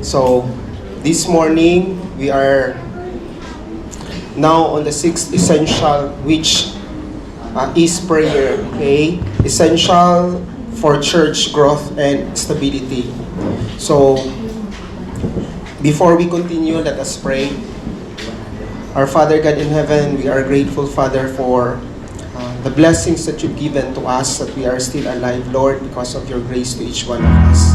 So, this morning, we are now on the sixth essential, which is prayer, okay? Essential for church growth and stability. So, before we continue, let us pray. Our Father God in heaven, we are grateful, Father, for the blessings that you've given to us, that we are still alive, Lord, because of your grace to each one of us.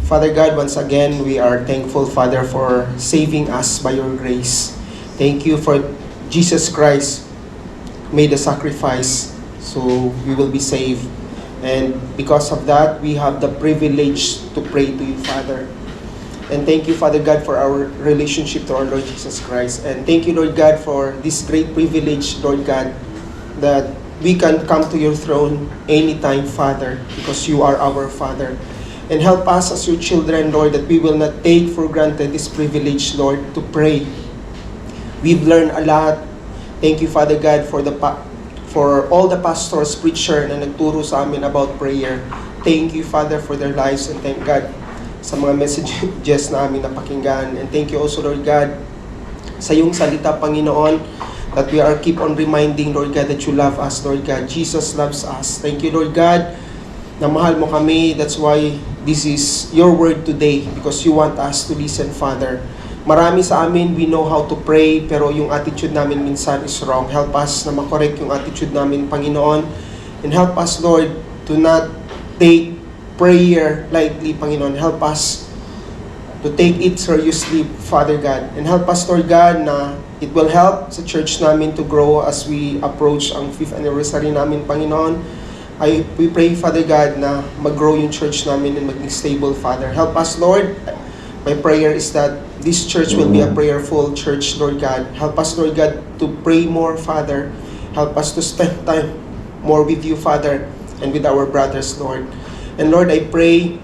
Father God, once again, we are thankful, Father, for saving us by your grace. Thank you for Jesus Christ made a sacrifice so we will be saved. And because of that, we have the privilege to pray to you, Father. And thank you, Father God, for our relationship to our Lord Jesus Christ. And thank you, Lord God, for this great privilege, Lord God, that we can come to your throne anytime, Father, because you are our Father. And help us as your children, Lord, that we will not take for granted this privilege, Lord, to pray. We've learned a lot. Thank you, Father God, for all the pastors, preacher na nagturo sa amin about prayer. Thank you, Father, for their lives, and thank God sa mga messages na amin napakinggan. And thank you also, Lord God, sa iyong salita, Panginoon, that we are keep on reminding, Lord God, that you love us, Lord God. Jesus loves us. Thank you, Lord God, na mahal mo kami. That's why this is your word today, because you want us to listen, Father. Marami sa amin, we know how to pray, pero yung attitude namin minsan is wrong. Help us na makorek yung attitude namin, Panginoon. And help us, Lord, to not take prayer lightly, Panginoon. Help us to take it seriously, Father God. And help us, Lord God, na it will help sa church namin to grow as we approach ang 5th anniversary namin, Panginoon. We pray, Father God, na mag-grow yung church namin and maging stable, Father. Help us, Lord. My prayer is that this church will be a prayerful church, Lord God. Help us, Lord God, to pray more, Father. Help us to spend time more with you, Father, and with our brothers, Lord. And Lord, I pray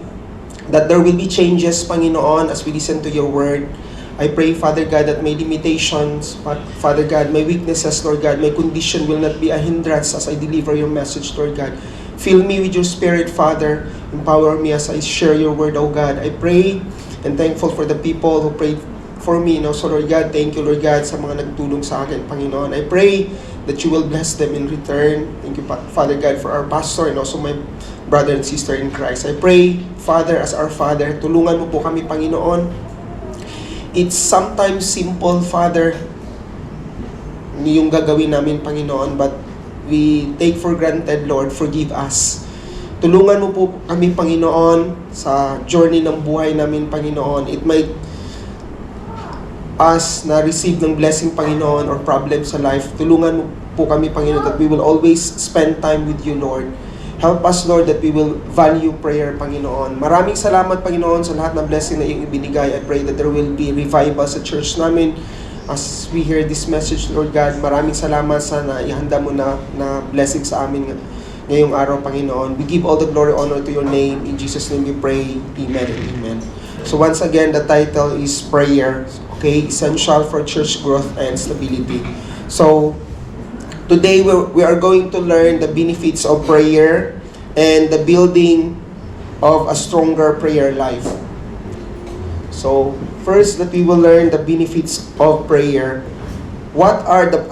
that there will be changes, Panginoon, as we listen to your word. I pray, Father God, that my limitations, Father God, my weaknesses, Lord God, my condition will not be a hindrance as I deliver your message, Lord God. Fill me with your Spirit, Father. Empower me as I share your word, O God. I pray and thankful for the people who prayed for me. And also, Lord God, thank you, Lord God, sa mga nagtulong sa akin, Panginoon. I pray that you will bless them in return. Thank you, Father God, for our pastor and also my brother and sister in Christ. I pray, Father, as our Father, tulungan mo po kami, Panginoon. It's sometimes simple, Father, yung gagawin namin, Panginoon, but we take for granted, Lord, forgive us. Tulungan mo po kami, Panginoon, sa journey ng buhay namin, Panginoon. It might us na receive ng blessing, Panginoon, or problem sa life. Tulungan mo po kami, Panginoon, that we will always spend time with you, Lord. Help us, Lord, that we will value prayer, Panginoon. Maraming salamat, Panginoon, sa lahat ng blessing na iyong ibinigay. I pray that there will be revival sa church namin as we hear this message, Lord God. Maraming salamat sa ihanda mo na blessing sa amin ngayong araw, Panginoon. We give all the glory, honor to your name. In Jesus' name we pray. Amen and amen. So once again, the title is Prayer. Okay, essential for church growth and stability. So today we are going to learn the benefits of prayer and the building of a stronger prayer life. So first, that we will learn the benefits of prayer. What are the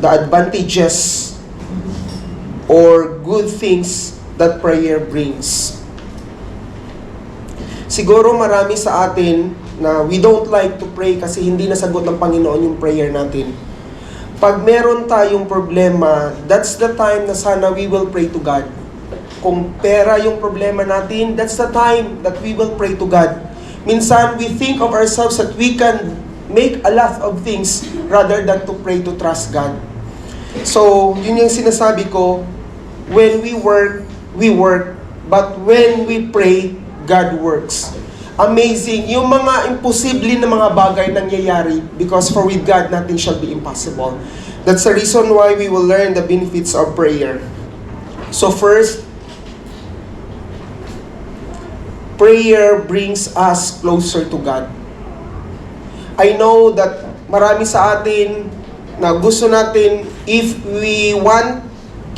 advantages or good things that prayer brings? Siguro marami sa atin na we don't like to pray kasi hindi nasagot ng Panginoon yung prayer natin. Pag meron tayong problema, that's the time na sana we will pray to God. Kung pera yung problema natin, that's the time that we will pray to God. Minsan, we think of ourselves that we can make a lot of things rather than to pray to trust God. So, yun yung sinasabi ko, when we work, but when we pray, God works. Amazing. Yung mga imposible na mga bagay nangyayari because for with God, nothing shall be impossible. That's the reason why we will learn the benefits of prayer. So first, prayer brings us closer to God. I know that marami sa atin na gusto natin, if we want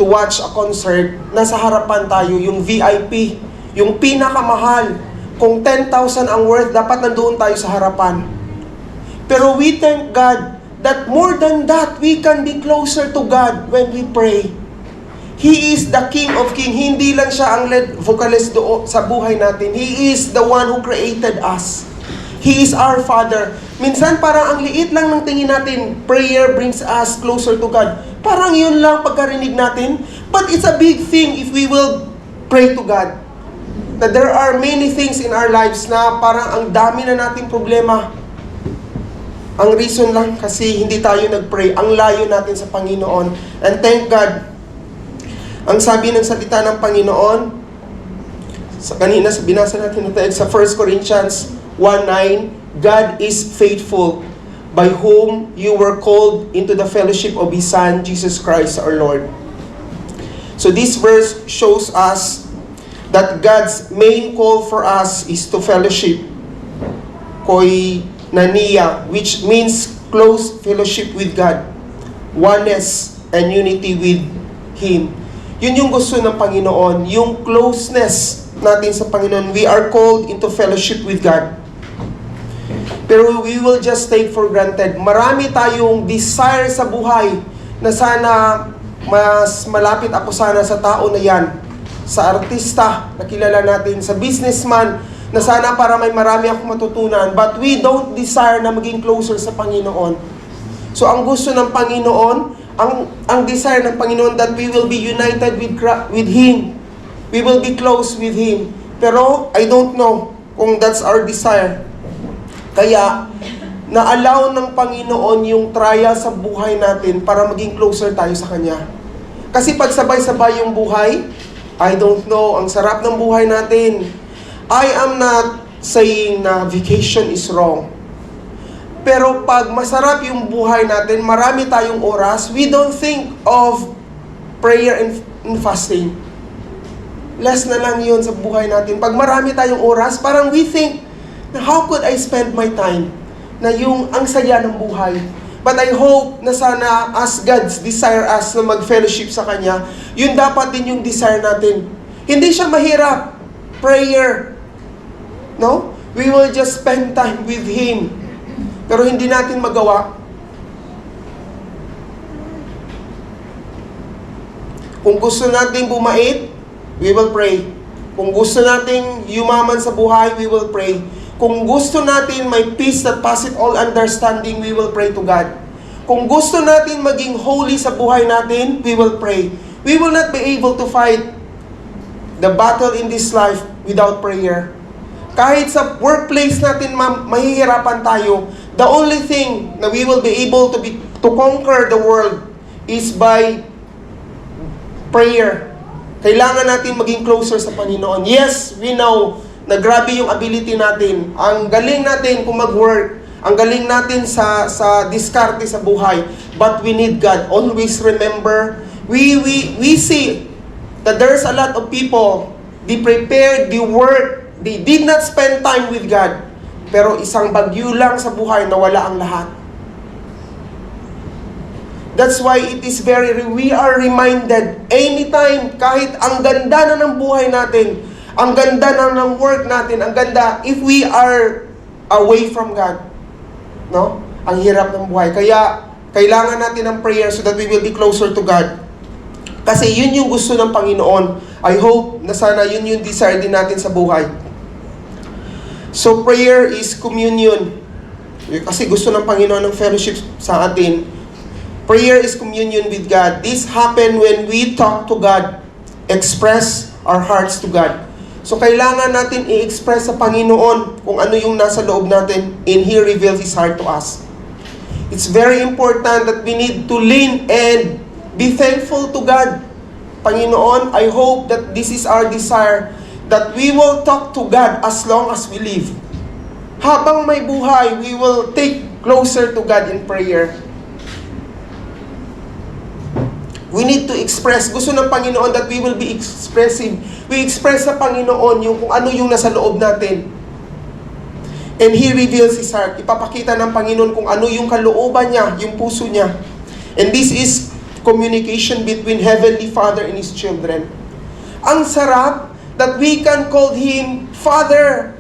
to watch a concert, nasa harapan tayo, yung VIP, yung pinakamahal. Kung 10,000 ang worth, dapat nandoon tayo sa harapan. Pero we thank God that more than that, we can be closer to God when we pray. He is the King of Kings. Hindi lang siya ang lead vocalist sa buhay natin. He is the one who created us. He is our Father. Minsan parang ang liit lang ng tingin natin, prayer brings us closer to God. Parang yun lang pagkarinig natin. But it's a big thing if we will pray to God. That there are many things in our lives na parang ang dami na nating problema. Ang reason lang kasi hindi tayo nag-pray. Ang layo natin sa Panginoon. And thank God, ang sabi ng salita ng Panginoon, kanina binasa natin sa 1 Corinthians 1:9, God is faithful, by whom you were called into the fellowship of His Son, Jesus Christ our Lord. So this verse shows us that God's main call for us is to fellowship, koinonia, which means close fellowship with God, oneness and unity with Him. Yun yung gusto ng Panginoon, yung closeness natin sa Panginoon. We are called into fellowship with God. Pero we will just take for granted. Marami tayong desire sa buhay na sana mas malapit ako sana sa tao na yan, sa artista na kilala natin, sa businessman na sana para may marami akong matutunan. But we don't desire na maging closer sa Panginoon. So ang gusto ng Panginoon, ang desire ng Panginoon that we will be united with Him. We will be close with Him. Pero I don't know kung that's our desire. Kaya, na-allow ng Panginoon yung trial sa buhay natin para maging closer tayo sa Kanya. Kasi pag sabay-sabay yung buhay, I don't know, ang sarap ng buhay natin. I am not saying na vacation is wrong. Pero pag masarap yung buhay natin, marami tayong oras, we don't think of prayer and fasting. Less na lang yun sa buhay natin. Pag marami tayong oras, parang we think, how could I spend my time? Na yung ang saya ng buhay. But I hope na sana as God's desire us na mag-fellowship sa Kanya, yun dapat din yung desire natin. Hindi siya mahirap. Prayer. No? We will just spend time with Him. Pero hindi natin magawa. Kung gusto natin bumait, we will pray. Kung gusto nating yumaman sa buhay, we will pray. Kung gusto natin may peace that passeth all understanding, we will pray to God. Kung gusto natin maging holy sa buhay natin, we will pray. We will not be able to fight the battle in this life without prayer. Kahit sa workplace natin, mahihirapan tayo, the only thing na we will be able to conquer the world is by prayer. Kailangan natin maging closer sa Panginoon. Yes, we know na grabe yung ability natin. Ang galing natin kung mag-work. Ang galing natin sa diskarte sa buhay. But we need God. Always remember, we see that there's a lot of people, they prepared, they work, they did not spend time with God. Pero isang bagyo lang sa buhay, nawala ang lahat. That's why it is we are reminded anytime, kahit ang ganda na ng buhay natin, ang ganda na ng work natin, ang ganda, if we are away from God, no? Ang hirap ng buhay. Kaya, kailangan natin ng prayer so that we will be closer to God. Kasi yun yung gusto ng Panginoon. I hope na sana yun yung desire din natin sa buhay. So, prayer is communion. Kasi gusto ng Panginoon ng fellowship sa atin. Prayer is communion with God. This happen when we talk to God, express our hearts to God. So, kailangan natin i-express sa Panginoon kung ano yung nasa loob natin, and He reveals His heart to us. It's very important that we need to lean and be thankful to God. Panginoon, I hope that this is our desire, that we will talk to God as long as we live. Habang may buhay, we will take closer to God in prayer. We need to express. Gusto ng Panginoon that we will be expressive. We express sa Panginoon yung kung ano yung nasa loob natin. And He reveals His heart. Ipapakita ng Panginoon kung ano yung kalooban niya, yung puso niya. And this is communication between Heavenly Father and His children. Ang sarap that we can call Him Father.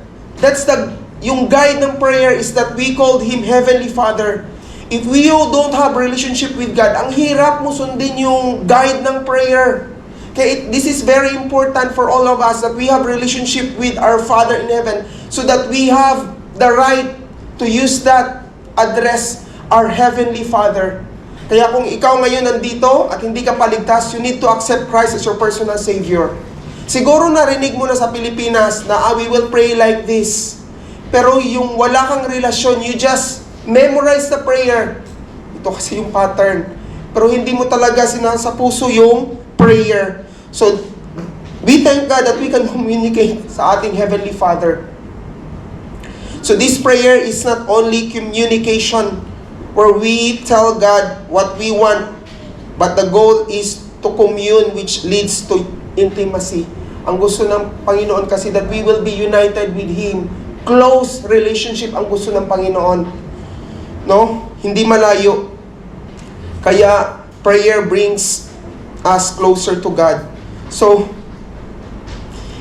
Yung guide ng prayer is that we called Him Heavenly Father. If we don't have relationship with God, ang hirap mo sundin yung guide ng prayer. Kaya this is very important for all of us that we have relationship with our Father in heaven so that we have the right to use that address our Heavenly Father. Kaya kung ikaw ngayon nandito at hindi ka paligtas, you need to accept Christ as your personal Savior. Siguro narinig mo na sa Pilipinas na we will pray like this. Pero yung wala kang relasyon, you just memorize the prayer. Ito kasi yung pattern. Pero hindi mo talaga sinasa puso yung prayer. So, we thank God that we can communicate sa ating Heavenly Father. So, this prayer is not only communication where we tell God what we want, but the goal is to commune, which leads to intimacy. Ang gusto ng Panginoon kasi that we will be united with Him. Close relationship ang gusto ng Panginoon. No? Hindi malayo. Kaya, prayer brings us closer to God. So,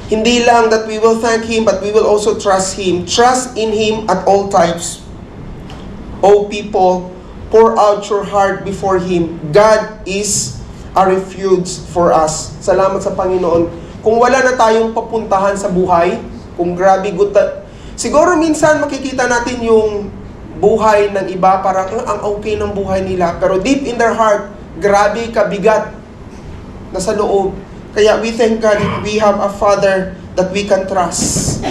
hindi lang that we will thank Him, but we will also trust Him. Trust in Him at all times. O people, pour out your heart before Him. God is a refuge for us. Salamat sa Panginoon. Kung wala na tayong papuntahan sa buhay, kung grabe siguro minsan makikita natin yung buhay ng iba, parang ang okay ng buhay nila. Pero deep in their heart, grabe kabigat na sa loob. Kaya we thank God that we have a Father that we can trust.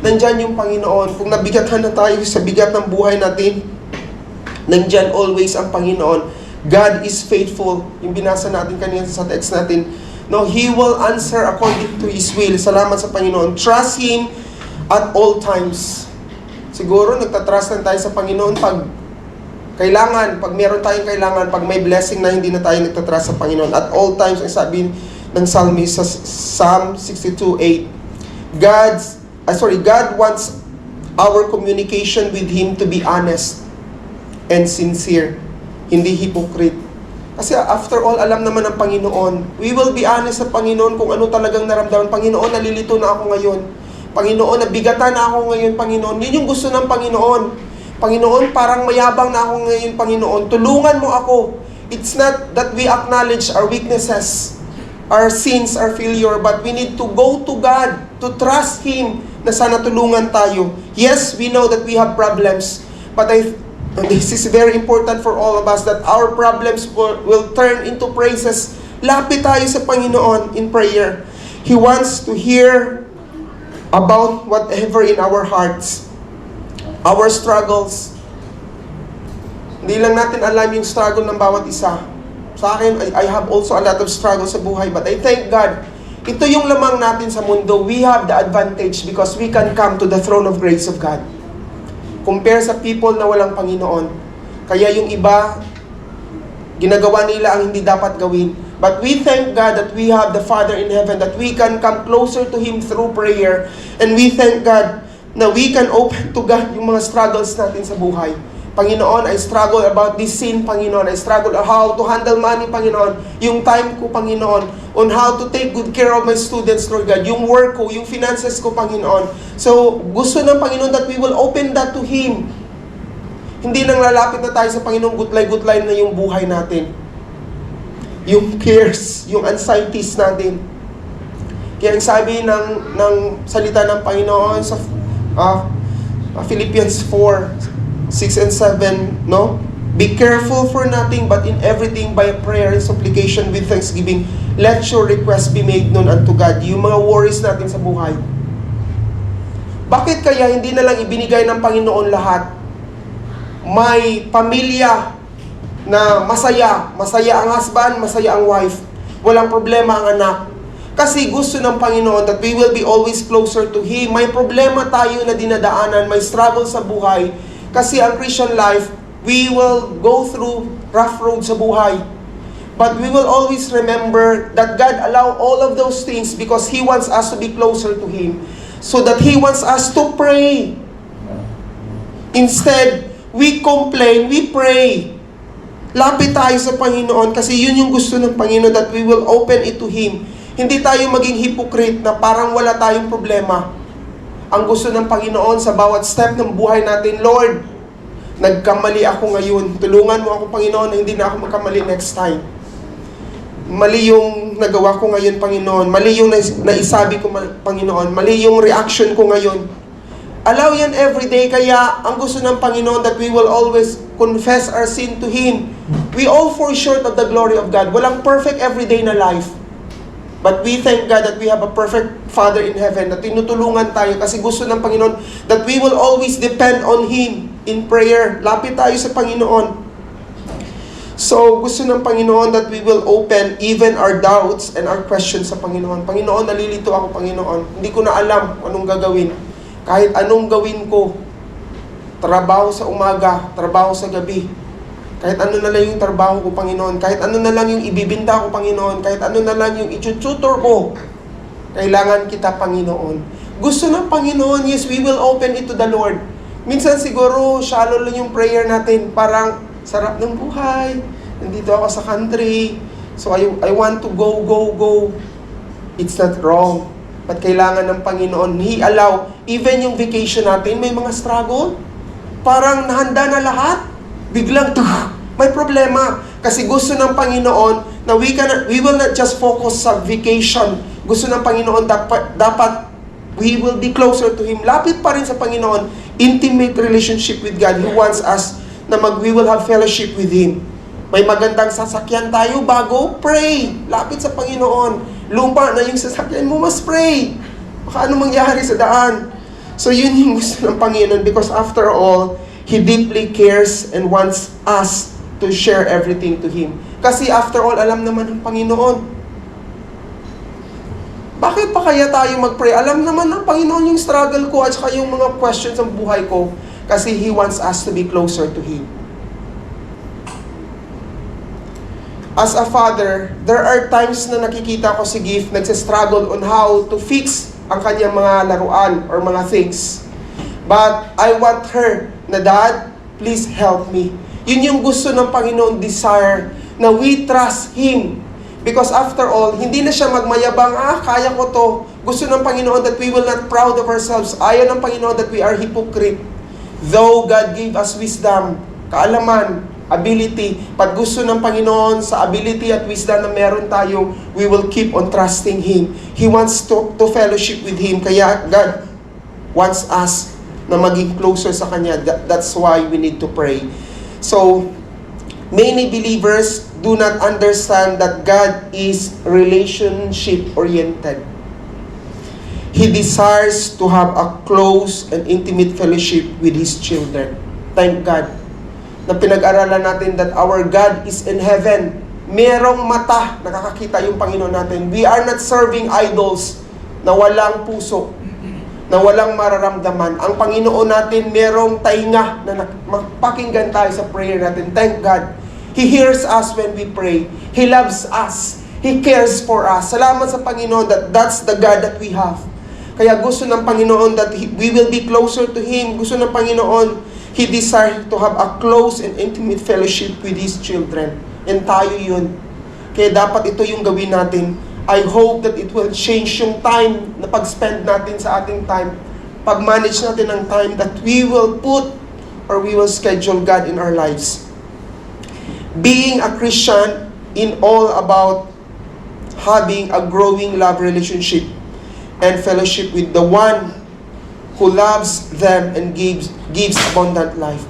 Nandyan yung Panginoon. Kung nabigatan na tayo sa bigat ng buhay natin, nandyan always ang Panginoon. God is faithful. Yung binasa natin kanina sa text natin. No, He will answer according to His will. Salamat sa Panginoon. Trust Him at all times. Siguro nagtatrust lang tayo sa Panginoon pag kailangan, pag meron tayong kailangan, pag may blessing na hindi na tayo nagtatrust sa Panginoon. At all times, ang sabi ng psalmist sa Psalm 62:8, God wants our communication with Him to be honest and sincere, hindi hypocrite. Kasi after all, alam naman ng Panginoon. We will be honest sa Panginoon kung ano talagang naramdaman. Panginoon, nalilito na ako ngayon. Panginoon, nabigatan na ako ngayon, Panginoon. Yun yung gusto ng Panginoon. Panginoon, parang mayabang na ako ngayon, Panginoon. Tulungan mo ako. It's not that we acknowledge our weaknesses, our sins, our failure, but we need to go to God, to trust Him na sana tulungan tayo. Yes, we know that we have problems, but this is very important for all of us that our problems will turn into praises. Lapit tayo sa Panginoon in prayer. He wants to hear about whatever in our hearts, our struggles. Hindi lang natin alam yung struggle ng bawat isa. Sa akin, I have also a lot of struggle sa buhay, but I thank God. Ito yung lamang natin sa mundo. We have the advantage because we can come to the throne of grace of God. Compare sa people na walang Panginoon. Kaya yung iba, ginagawa nila ang hindi dapat gawin. But we thank God that we have the Father in heaven, that we can come closer to Him through prayer. And we thank God na we can open to God yung mga struggles natin sa buhay. Panginoon, I struggle about this sin, Panginoon. I struggle how to handle money, Panginoon. Yung time ko, Panginoon. On how to take good care of my students, Lord God. Yung work ko, yung finances ko, Panginoon. So, gusto ng Panginoon that we will open that to Him. Hindi nang lalapit na tayo sa Panginoon, gutlay-gutlay na yung buhay natin. Yung cares, yung anxieties natin. Kaya ang sabi ng salita ng Panginoon sa Philippians 4:6 and 7, no? Be careful for nothing, but in everything by prayer and supplication with thanksgiving, let your request be made known unto God. Yung mga worries natin sa buhay. Bakit kaya hindi na lang ibinigay ng Panginoon lahat? May pamilya na masaya ang husband, masaya ang wife, walang problema ang anak. Kasi gusto ng Panginoon that we will be always closer to Him. May problema tayo na dinadaanan, may struggle sa buhay. Kasi ang Christian life, we will go through rough road sa buhay. But we will always remember that God allow all of those things because He wants us to be closer to Him. So that He wants us to pray. Instead, we complain, we pray. Lapit tayo sa Panginoon kasi yun yung gusto ng Panginoon, that we will open it to Him. Hindi tayo maging hypocrite na parang wala tayong problema. ang gusto ng Panginoon sa bawat step ng buhay natin. Lord, nagkamali ako ngayon. Tulungan mo ako, Panginoon, na hindi na ako magkamali next time. Mali yung nagawa ko ngayon, Panginoon. Mali yung naisabi ko, Panginoon. Mali yung reaction ko ngayon. Allow yan everyday. Kaya ang gusto ng Panginoon that we will always confess our sin to Him. We all fall short of the glory of God. Walang perfect everyday na life. But we thank God that we have a perfect Father in heaven na tinutulungan tayo kasi gusto ng Panginoon that we will always depend on Him in prayer. Lapit tayo sa Panginoon. So, gusto ng Panginoon that we will open even our doubts and our questions sa Panginoon. Panginoon, nalilito ako, Panginoon. Hindi ko na alam anong gagawin. Kahit anong gawin ko, trabaho sa umaga, trabaho sa gabi, kahit ano na lang yung trabaho ko, Panginoon, kahit ano na lang yung ibibinta ko, Panginoon, kahit ano na lang yung itututor ko, kailangan kita, Panginoon. Gusto ng Panginoon, yes, we will open it to the Lord. Minsan siguro, shallow lang yung prayer natin, parang sarap ng buhay, nandito ako sa country, so I want to go. It's not wrong. But kailangan ng Panginoon, He allow, even yung vacation natin, may mga struggle. Parang nahanda na lahat, biglang may problema. Kasi gusto ng Panginoon na we will not just focus sa vacation. Gusto ng Panginoon dapat we will be closer to Him. Lapit pa rin sa Panginoon. Intimate relationship with God. He wants us na we will have fellowship with Him. May magandang sasakyan tayo bago, pray. Lapit sa Panginoon. Lupa na yung sasakyan mo, mas pray. Baka ano mangyari sa daan. So yun yung gusto ng Panginoon because after all, He deeply cares and wants us to share everything to Him. Kasi after all, alam naman ng Panginoon. Bakit pa kaya tayo mag-pray? Alam naman ng Panginoon yung struggle ko at saka yung mga questions ng buhay ko. Kasi He wants us to be closer to Him. As a father, there are times na nakikita ko si Gift nagsistruggle on how to fix ang kanyang mga laruan or mga things. But I want her na, Dad, please help me. Yun yung gusto ng Panginoon desire na we trust Him. Because after all, hindi na siya magmayabang, kaya ko to. Gusto ng Panginoon that we will not proud of ourselves. Ayaw ng Panginoon that we are hypocrite. Though God gave us wisdom, kaalaman, ability, but gusto ng Panginoon sa ability at wisdom na meron tayo, we will keep on trusting Him. He wants to fellowship with Him. Kaya God wants us na maging closer sa Kanya. That's why we need to pray. So, many believers do not understand that God is relationship-oriented. He desires to have a close and intimate fellowship with His children. Thank God na pinag-aralan natin that our God is in heaven. Merong mata, nakakakita yung Panginoon natin. We are not serving idols na walang puso, na walang mararamdaman. Ang Panginoon natin, merong tainga na mapakinggan tayo sa prayer natin. Thank God. He hears us when we pray. He loves us. He cares for us. Salamat sa Panginoon that that's the God that we have. Kaya gusto ng Panginoon that we will be closer to Him. Gusto ng Panginoon, He desires to have a close and intimate fellowship with His children. And tayo yun. Kaya dapat ito yung gawin natin. I hope that it will change yung time na pag-spend natin sa ating time. Pag-manage natin ang time that we will put or we will schedule God in our lives. Being a Christian in all about having a growing love relationship and fellowship with the one who loves them and gives abundant life.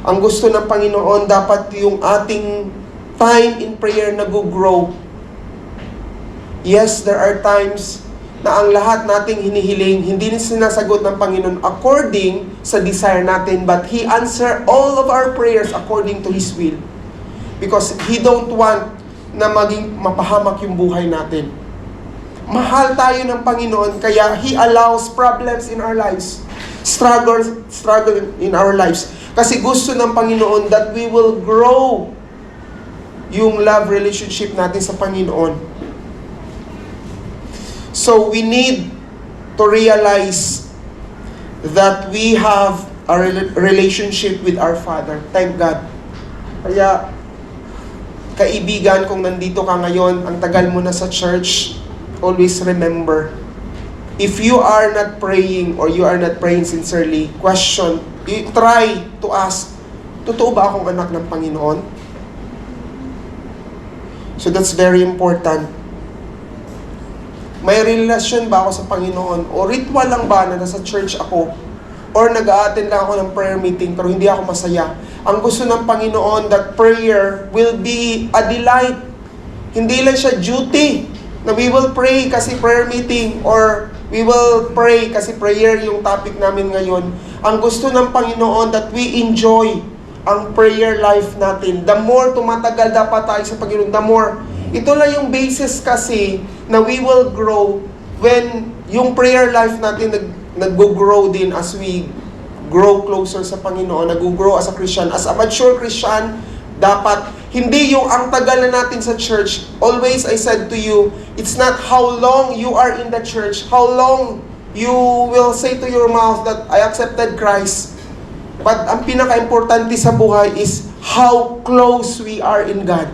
Ang gusto ng Panginoon, dapat yung ating time in prayer nag-grow. Yes, there are times na ang lahat nating hinihiling, hindi sinasagot ng Panginoon according sa desire natin, but He answer all of our prayers according to His will. Because He don't want na maging mapahamak yung buhay natin. Mahal tayo ng Panginoon, kaya He allows problems in our lives. Struggle in our lives. Kasi gusto ng Panginoon that we will grow yung love relationship natin sa Panginoon. So we need to realize that we have a relationship with our Father. Thank God. Kaya, kaibigan, kung nandito ka ngayon, ang tagal mo na sa church, always remember If you are not praying or you are not praying sincerely, question, you try to ask, totoo ba akong anak ng Panginoon? So that's very important. May relasyon ba ako sa Panginoon? O ritual lang ba na nasa church ako? Or nag-a-attend lang ako ng prayer meeting pero hindi ako masaya? Ang gusto ng Panginoon, that prayer will be a delight. Hindi lang siya duty na we will pray kasi prayer meeting or we will pray kasi prayer yung topic namin ngayon. Ang gusto ng Panginoon that we enjoy ang prayer life natin. The more tumatagal dapat tayo sa Panginoon, the more. Ito lang yung basis kasi na we will grow when yung prayer life natin nag-grow din as we grow closer sa Panginoon, nag-grow as a Christian. As a mature Christian, dapat hindi yung ang tagal na natin sa church. Always I said to you, it's not how long you are in the church, how long you will say to your mouth that I accepted Christ. But ang pinaka-importante sa buhay is how close we are in God.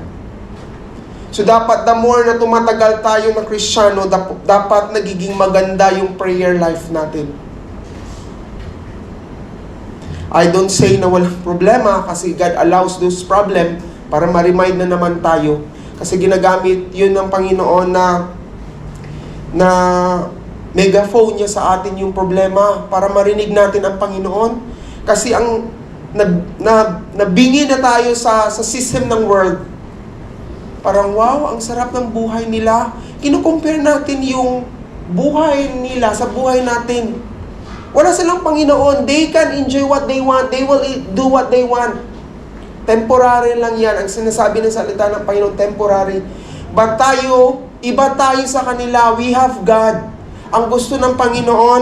So dapat the more na tumatagal tayo ng Kristiyano, dapat nagiging maganda yung prayer life natin. I don't say na walang problema kasi God allows those problem para ma-remind na naman tayo. Kasi ginagamit yun ng Panginoon na megaphone niya sa atin yung problema para marinig natin ang Panginoon. Kasi ang nabingi na tayo sa system ng world. Parang wow, ang sarap ng buhay nila. Kino-compare natin yung buhay nila sa buhay natin. Wala silang Panginoon. They can enjoy what they want. They will do what they want. Temporary lang yan. Ang sinasabi ng salita ng Panginoon, temporary. But tayo, iba tayo sa kanila. We have God. Ang gusto ng Panginoon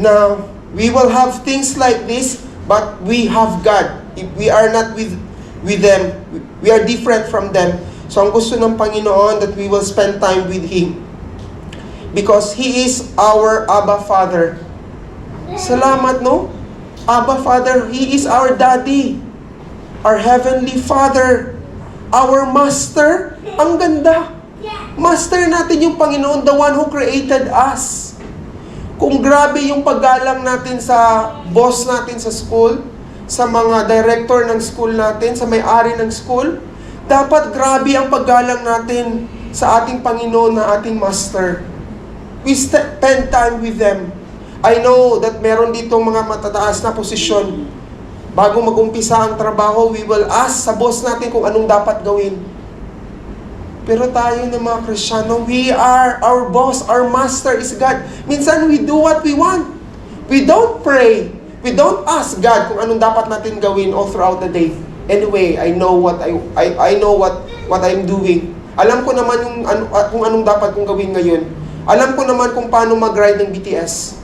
na we will have things like this, but we have God. If we are not with them, we are different from them. So ang gusto ng Panginoon that we will spend time with Him. Because He is our Abba Father. Salamat, no? Abba Father, He is our Daddy. Our Heavenly Father. Our Master. Ang ganda. Master natin yung Panginoon, the one who created us. Kung grabe yung paggalang natin sa boss natin sa school, sa mga director ng school natin, sa may-ari ng school, dapat grabe ang paggalang natin sa ating Panginoon na ating Master. We spend time with them. I know that meron ditong mga matataas na posisyon. Bago mag-umpisa ang trabaho, we will ask sa boss natin kung anong dapat gawin. Pero tayo na mga Kristiyano, our boss, our master is God. Minsan we do what we want. We don't pray. We don't ask God kung anong dapat natin gawin all throughout the day. Anyway, I know what I'm doing. Alam ko naman kung anong dapat kong gawin ngayon. Alam ko naman kung paano mag-ride ng BTS.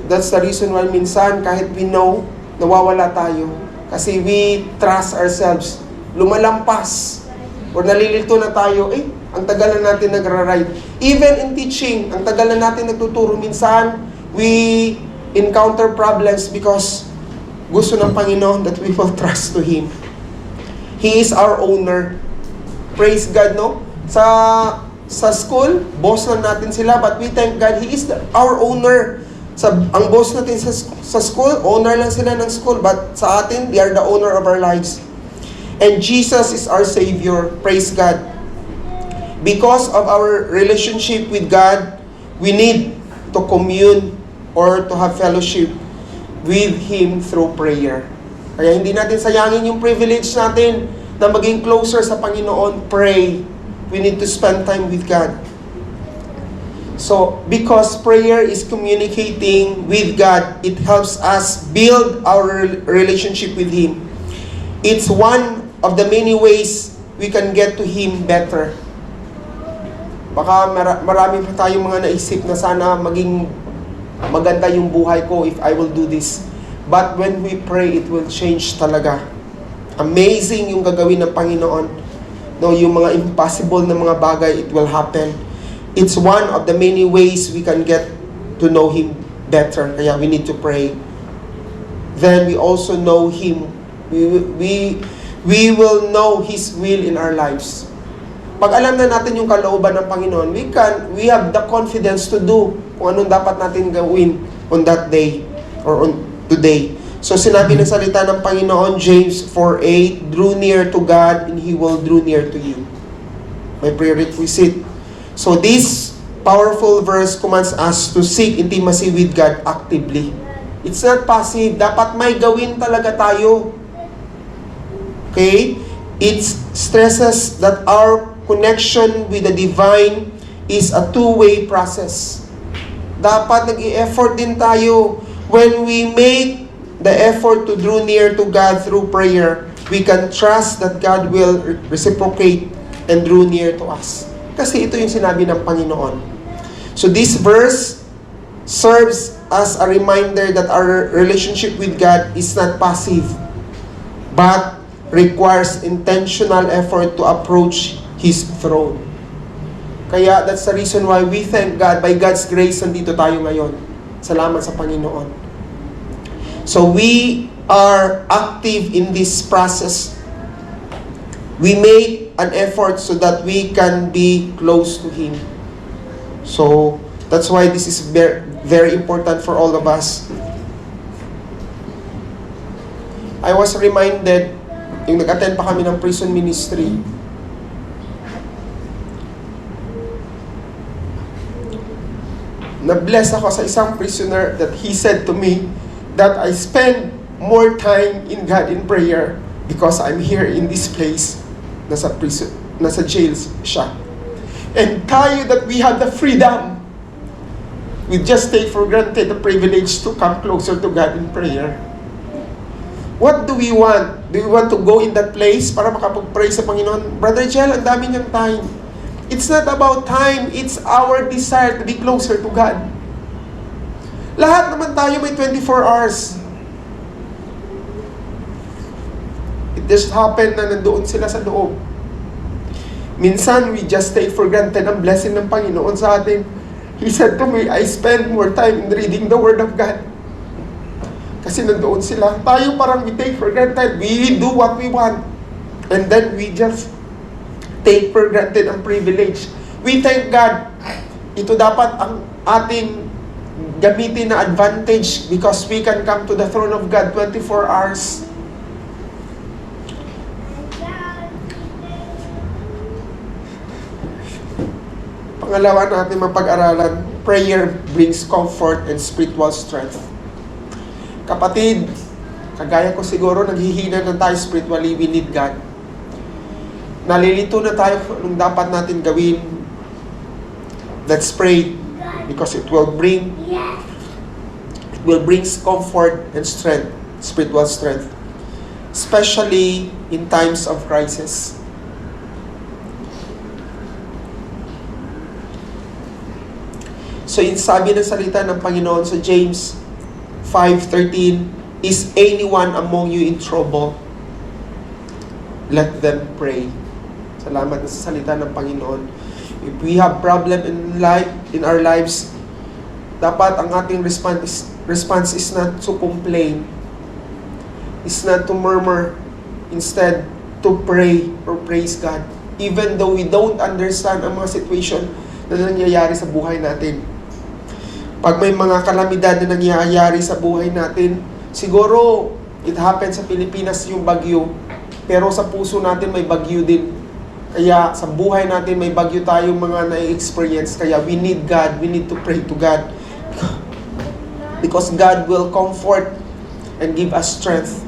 That's the reason why minsan kahit we know, nawawala tayo. Kasi we trust ourselves. Lumalampas. O nalilito na tayo, ang tagal na natin nagra-ride. Even in teaching, ang tagal na natin nagtuturo. Minsan, we encounter problems because gusto ng Panginoon that we will trust to Him. He is our owner. Praise God, no? Sa school, boss lang natin sila, but we thank God, He is our owner. Ang boss natin sa school, owner lang sila ng school, but sa atin, they are the owner of our lives. And Jesus is our Savior. Praise God. Because of our relationship with God, we need to commune or to have fellowship with Him through prayer. Kaya hindi natin sayangin yung privilege natin na maging closer sa Panginoon. Pray. We need to spend time with God. So, because prayer is communicating with God, it helps us build our relationship with Him. It's one of the many ways we can get to Him better. Baka marami pa tayong mga naisip na sana maging maganda yung buhay ko if I will do this. But when we pray, it will change talaga. Amazing yung gagawin ng Panginoon. No, yung mga impossible na mga bagay, it will happen. It's one of the many ways we can get to know Him better. Kaya we need to pray. Then we also know Him. We will know His will in our lives. Pag alam na natin yung kalooban ng Panginoon, we have the confidence to do kung anong dapat natin gawin on that day or on today. So sinabi ng salita ng Panginoon, James 4:8, "Drew near to God and He will draw near to you." May prerequisite. So this powerful verse commands us to seek intimacy with God actively. It's not passive. Dapat may gawin talaga tayo. Okay? It stresses that our connection with the divine is a two-way process. Dapat nag-i-effort din tayo. When we make the effort to draw near to God through prayer, we can trust that God will reciprocate and draw near to us. Kasi ito yung sinabi ng Panginoon. So this verse serves as a reminder that our relationship with God is not passive, but requires intentional effort to approach His throne. Kaya that's the reason why we thank God. By God's grace, nandito tayo ngayon. Salamat sa Panginoon. So we are active in this process. We make an effort so that we can be close to Him. So that's why this is very, very important for all of us. I was reminded, yung nag-attend pa kami ng prison ministry, na-bless ako sa isang prisoner that he said to me that I spend more time in God in prayer because I'm here in this place. Nasa prison, nasa jail siya. And tayo that we have the freedom, we just take for granted the privilege to come closer to God in prayer. What do we want? Do we want to go in that place para makapag-pray sa Panginoon? Brother Jel, ang dami niyang time. It's not about time, it's our desire to be closer to God. Lahat naman tayo may 24 hours. It just happened na nandoon sila sa loob. Minsan, we just take for granted ang blessing ng Panginoon sa atin. He said to me, I spend more time in reading the Word of God. Kasi nandoon sila. Tayo parang we take for granted. We do what we want. And then we just take for granted ang privilege. We thank God. Ito dapat ang ating gamitin na advantage because we can come to the throne of God 24 hours. Pangalawa natin mapag-aralan, prayer brings comfort and spiritual strength. Kapatid, kagaya ko siguro, naghihina na tayo spiritually, we need God. Nalilito na tayo kung dapat natin gawin. Let's pray because it will bring comfort and strength, spiritual strength, especially in times of crisis. So, sabi ng salita ng Panginoon sa James 5:13, "Is anyone among you in trouble? Let them pray." Salamat sa salita ng Panginoon. If we have problem in life, in our lives, dapat ang ating response is not to complain. It's not to murmur. Instead, to pray or praise God. Even though we don't understand ang mga situation na nangyayari sa buhay natin. Pag may mga kalamidad na nangyayari sa buhay natin, siguro, it happens sa Pilipinas yung bagyo. Pero sa puso natin may bagyo din. Kaya sa buhay natin may bagyo tayong mga na-experience. Kaya we need God, we need to pray to God. Because God will comfort and give us strength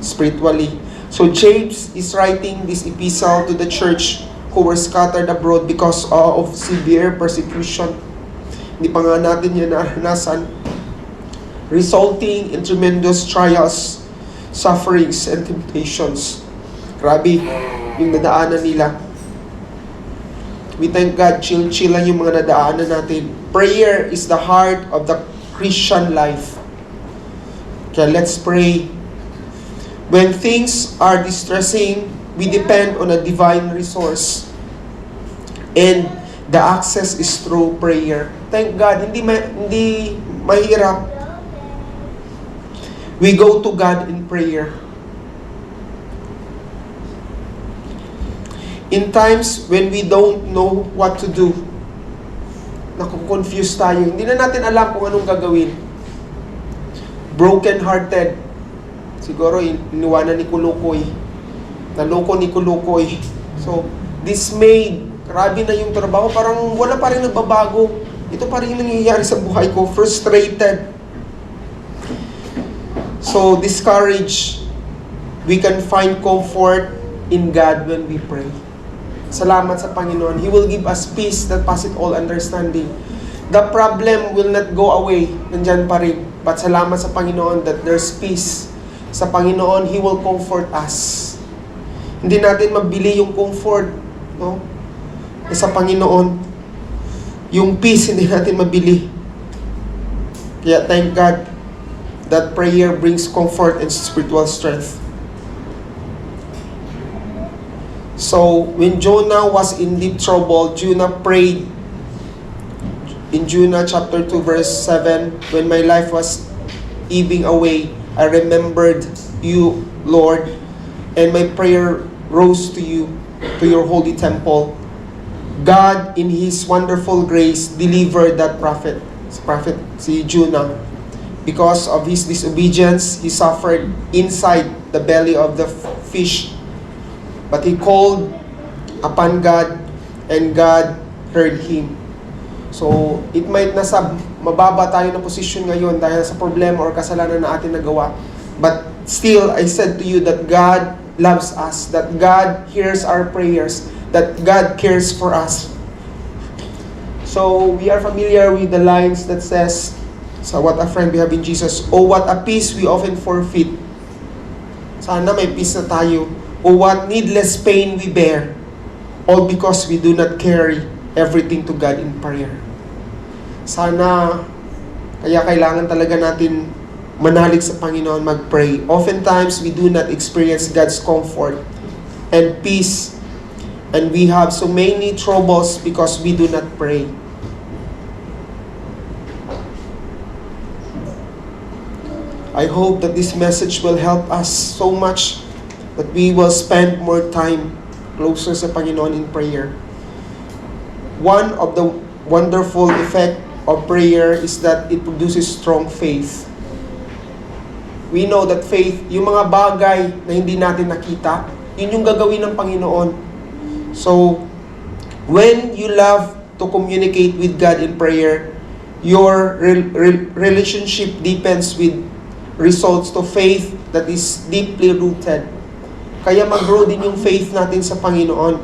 spiritually. So James is writing this epistle to the church who were scattered abroad because of severe persecution. Hindi pa nga natin yan naranasan. Resulting in tremendous trials, sufferings, and temptations. Grabe yung nadaanan nila. We thank God, chill lang yung mga nadaanan natin. Prayer is the heart of the Christian life. Kaya let's pray. When things are distressing, we depend on a divine resource. And the access is through prayer. Thank God, hindi mahirap. We go to God in prayer. In times when we don't know what to do, nakukonfuse tayo. Hindi na natin alam kung anong gagawin. Broken-hearted. Siguro, iniwanan ni Kulukoy. Naloko ni Kulukoy. So, dismayed. Grabe na yung trabaho. Parang wala pa rin nagbabago. Ito pa rin yung nangyayari sa buhay ko. Frustrated. So, discouraged. We can find comfort in God when we pray. Salamat sa Panginoon. He will give us peace that passeth all understanding. The problem will not go away. Nandyan pa rin. But salamat sa Panginoon that there's peace. Sa Panginoon, He will comfort us. Hindi natin mabili yung comfort, no? Sa Panginoon. Yung peace, hindi natin mabili. Kaya thank God that prayer brings comfort and spiritual strength. So, when Jonah was in deep trouble, Jonah prayed in Jonah chapter 2 verse 7, when my life was ebbing away, I remembered you, Lord, and my prayer rose to you, to your holy temple. God, in His wonderful grace, delivered that prophet, si Jonah. Because of his disobedience, he suffered inside the belly of the fish. But he called upon God, and God heard him. So, it might nasa mababa tayo na posisyon ngayon dahil sa problema or kasalanan na atin nagawa. But still, I said to you that God loves us, that God hears our prayers, that God cares for us. So, we are familiar with the lines that says, so what a friend we have in Jesus. Oh, what a peace we often forfeit. Sana may peace na tayo. Oh, what needless pain we bear. All because we do not carry everything to God in prayer. Sana, kaya kailangan talaga natin manalig sa Panginoon, mag-pray. Oftentimes, we do not experience God's comfort and peace. And we have so many troubles because we do not pray. I hope that this message will help us so much that we will spend more time closer sa Panginoon in prayer. One of the wonderful effect of prayer is that it produces strong faith. We know that faith, yung mga bagay na hindi natin nakita, yun yung gagawin ng Panginoon. So, when you love to communicate with God in prayer, your relationship depends with results to faith that is deeply rooted. Kaya mag-grow din yung faith natin sa Panginoon.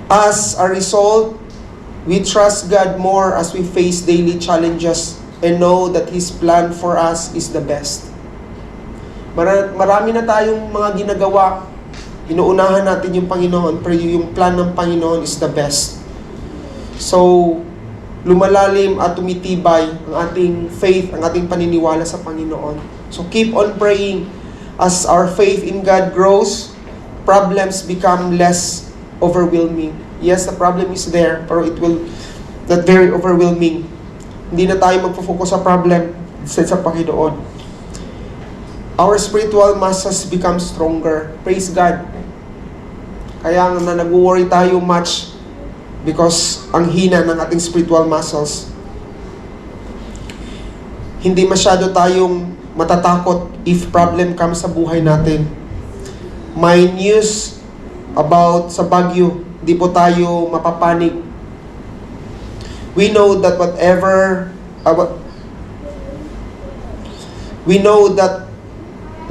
As a result, we trust God more as we face daily challenges and know that His plan for us is the best. Marami na tayong mga ginagawa. Inuunahan natin yung Panginoon, pero yung plan ng Panginoon is the best. So, lumalalim at tumitibay ang ating faith, ang ating paniniwala sa Panginoon. So, keep on praying. As our faith in God grows, problems become less overwhelming. Yes, the problem is there, pero it will not very overwhelming. Hindi na tayo magpo-focus sa problem instead sa Panginoon. Our spiritual muscles become stronger. Praise God. Kaya na nag-worry tayo much because ang hina ng ating spiritual muscles. Hindi masyado tayong matatakot if problem comes sa buhay natin. May news about sa Baguio, di po tayo mapapanik. We know that we know that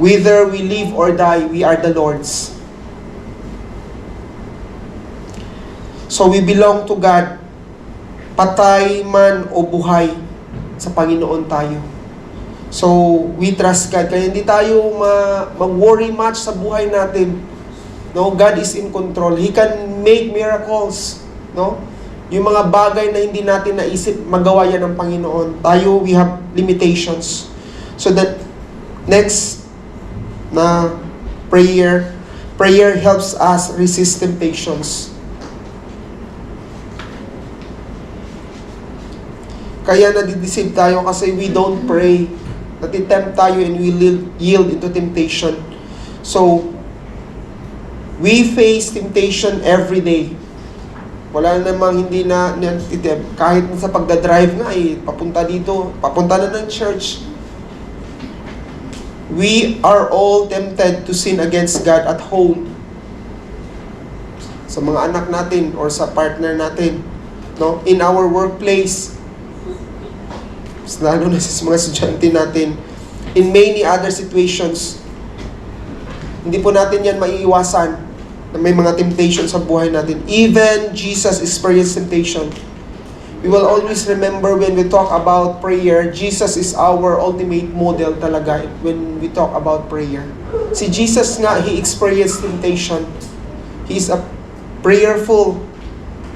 whether we live or die, we are the Lord's. So we belong to God. Patay man o buhay, sa Panginoon tayo. So, we trust God. Kaya hindi tayo mag-worry much sa buhay natin. No, God is in control. He can make miracles. No? Yung mga bagay na hindi natin naisip, magawa yan ng Panginoon. Tayo, we have limitations. So that next na prayer helps us resist temptations. Kaya nadideceive tayo kasi we don't pray. Natitempt tayo and we yield into temptation. So, we face temptation every day. Wala namang hindi na kahit sa pagdadrive nga papunta dito, papunta na ng church. We are all tempted to sin against God at home. Sa mga anak natin or sa partner natin, no? In our workplace, lalo na sa mga estudyante natin, in many other situations. Hindi po natin yan maiiwasan na may mga temptation sa buhay natin. Even Jesus experienced temptation. We will always remember when we talk about prayer, Jesus is our ultimate model talaga when we talk about prayer. Si Jesus nga, He experienced temptation. He is a prayerful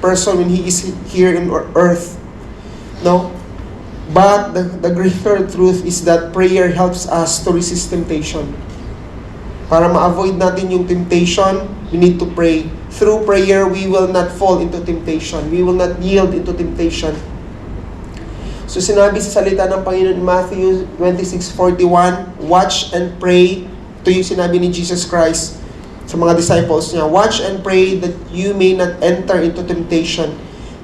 person when He is here in earth. No? But the greater truth is that prayer helps us to resist temptation. Para ma-avoid natin yung temptation, we need to pray. Through prayer, we will not fall into temptation. We will not yield into temptation. So sinabi sa salita ng Panginoon in Matthew 26:41, watch and pray. Ito yung sinabi ni Jesus Christ sa mga disciples niya. Watch and pray that you may not enter into temptation.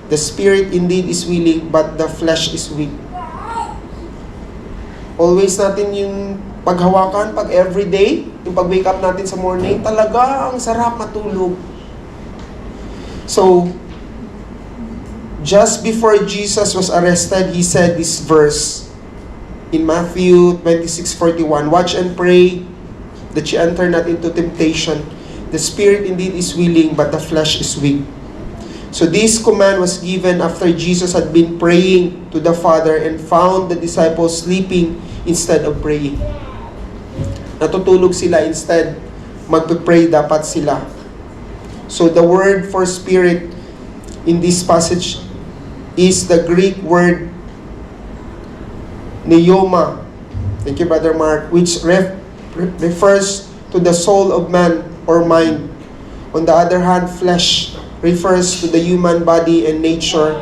The spirit indeed is willing, but the flesh is weak. Always natin yung paghawakan, pag everyday, yung pag-wake up natin sa morning, talaga ang sarap matulog. So, just before Jesus was arrested, He said this verse in Matthew 26:41, watch and pray that you enter not into temptation. The spirit indeed is willing, but the flesh is weak. So this command was given after Jesus had been praying to the Father and found the disciples sleeping instead of praying. Natutulog sila instead, magpe-pray dapat sila. So the word for spirit in this passage is the Greek word pneuma. Thank you, Brother Mark, which refers to the soul of man or mind. On the other hand, flesh refers to the human body and nature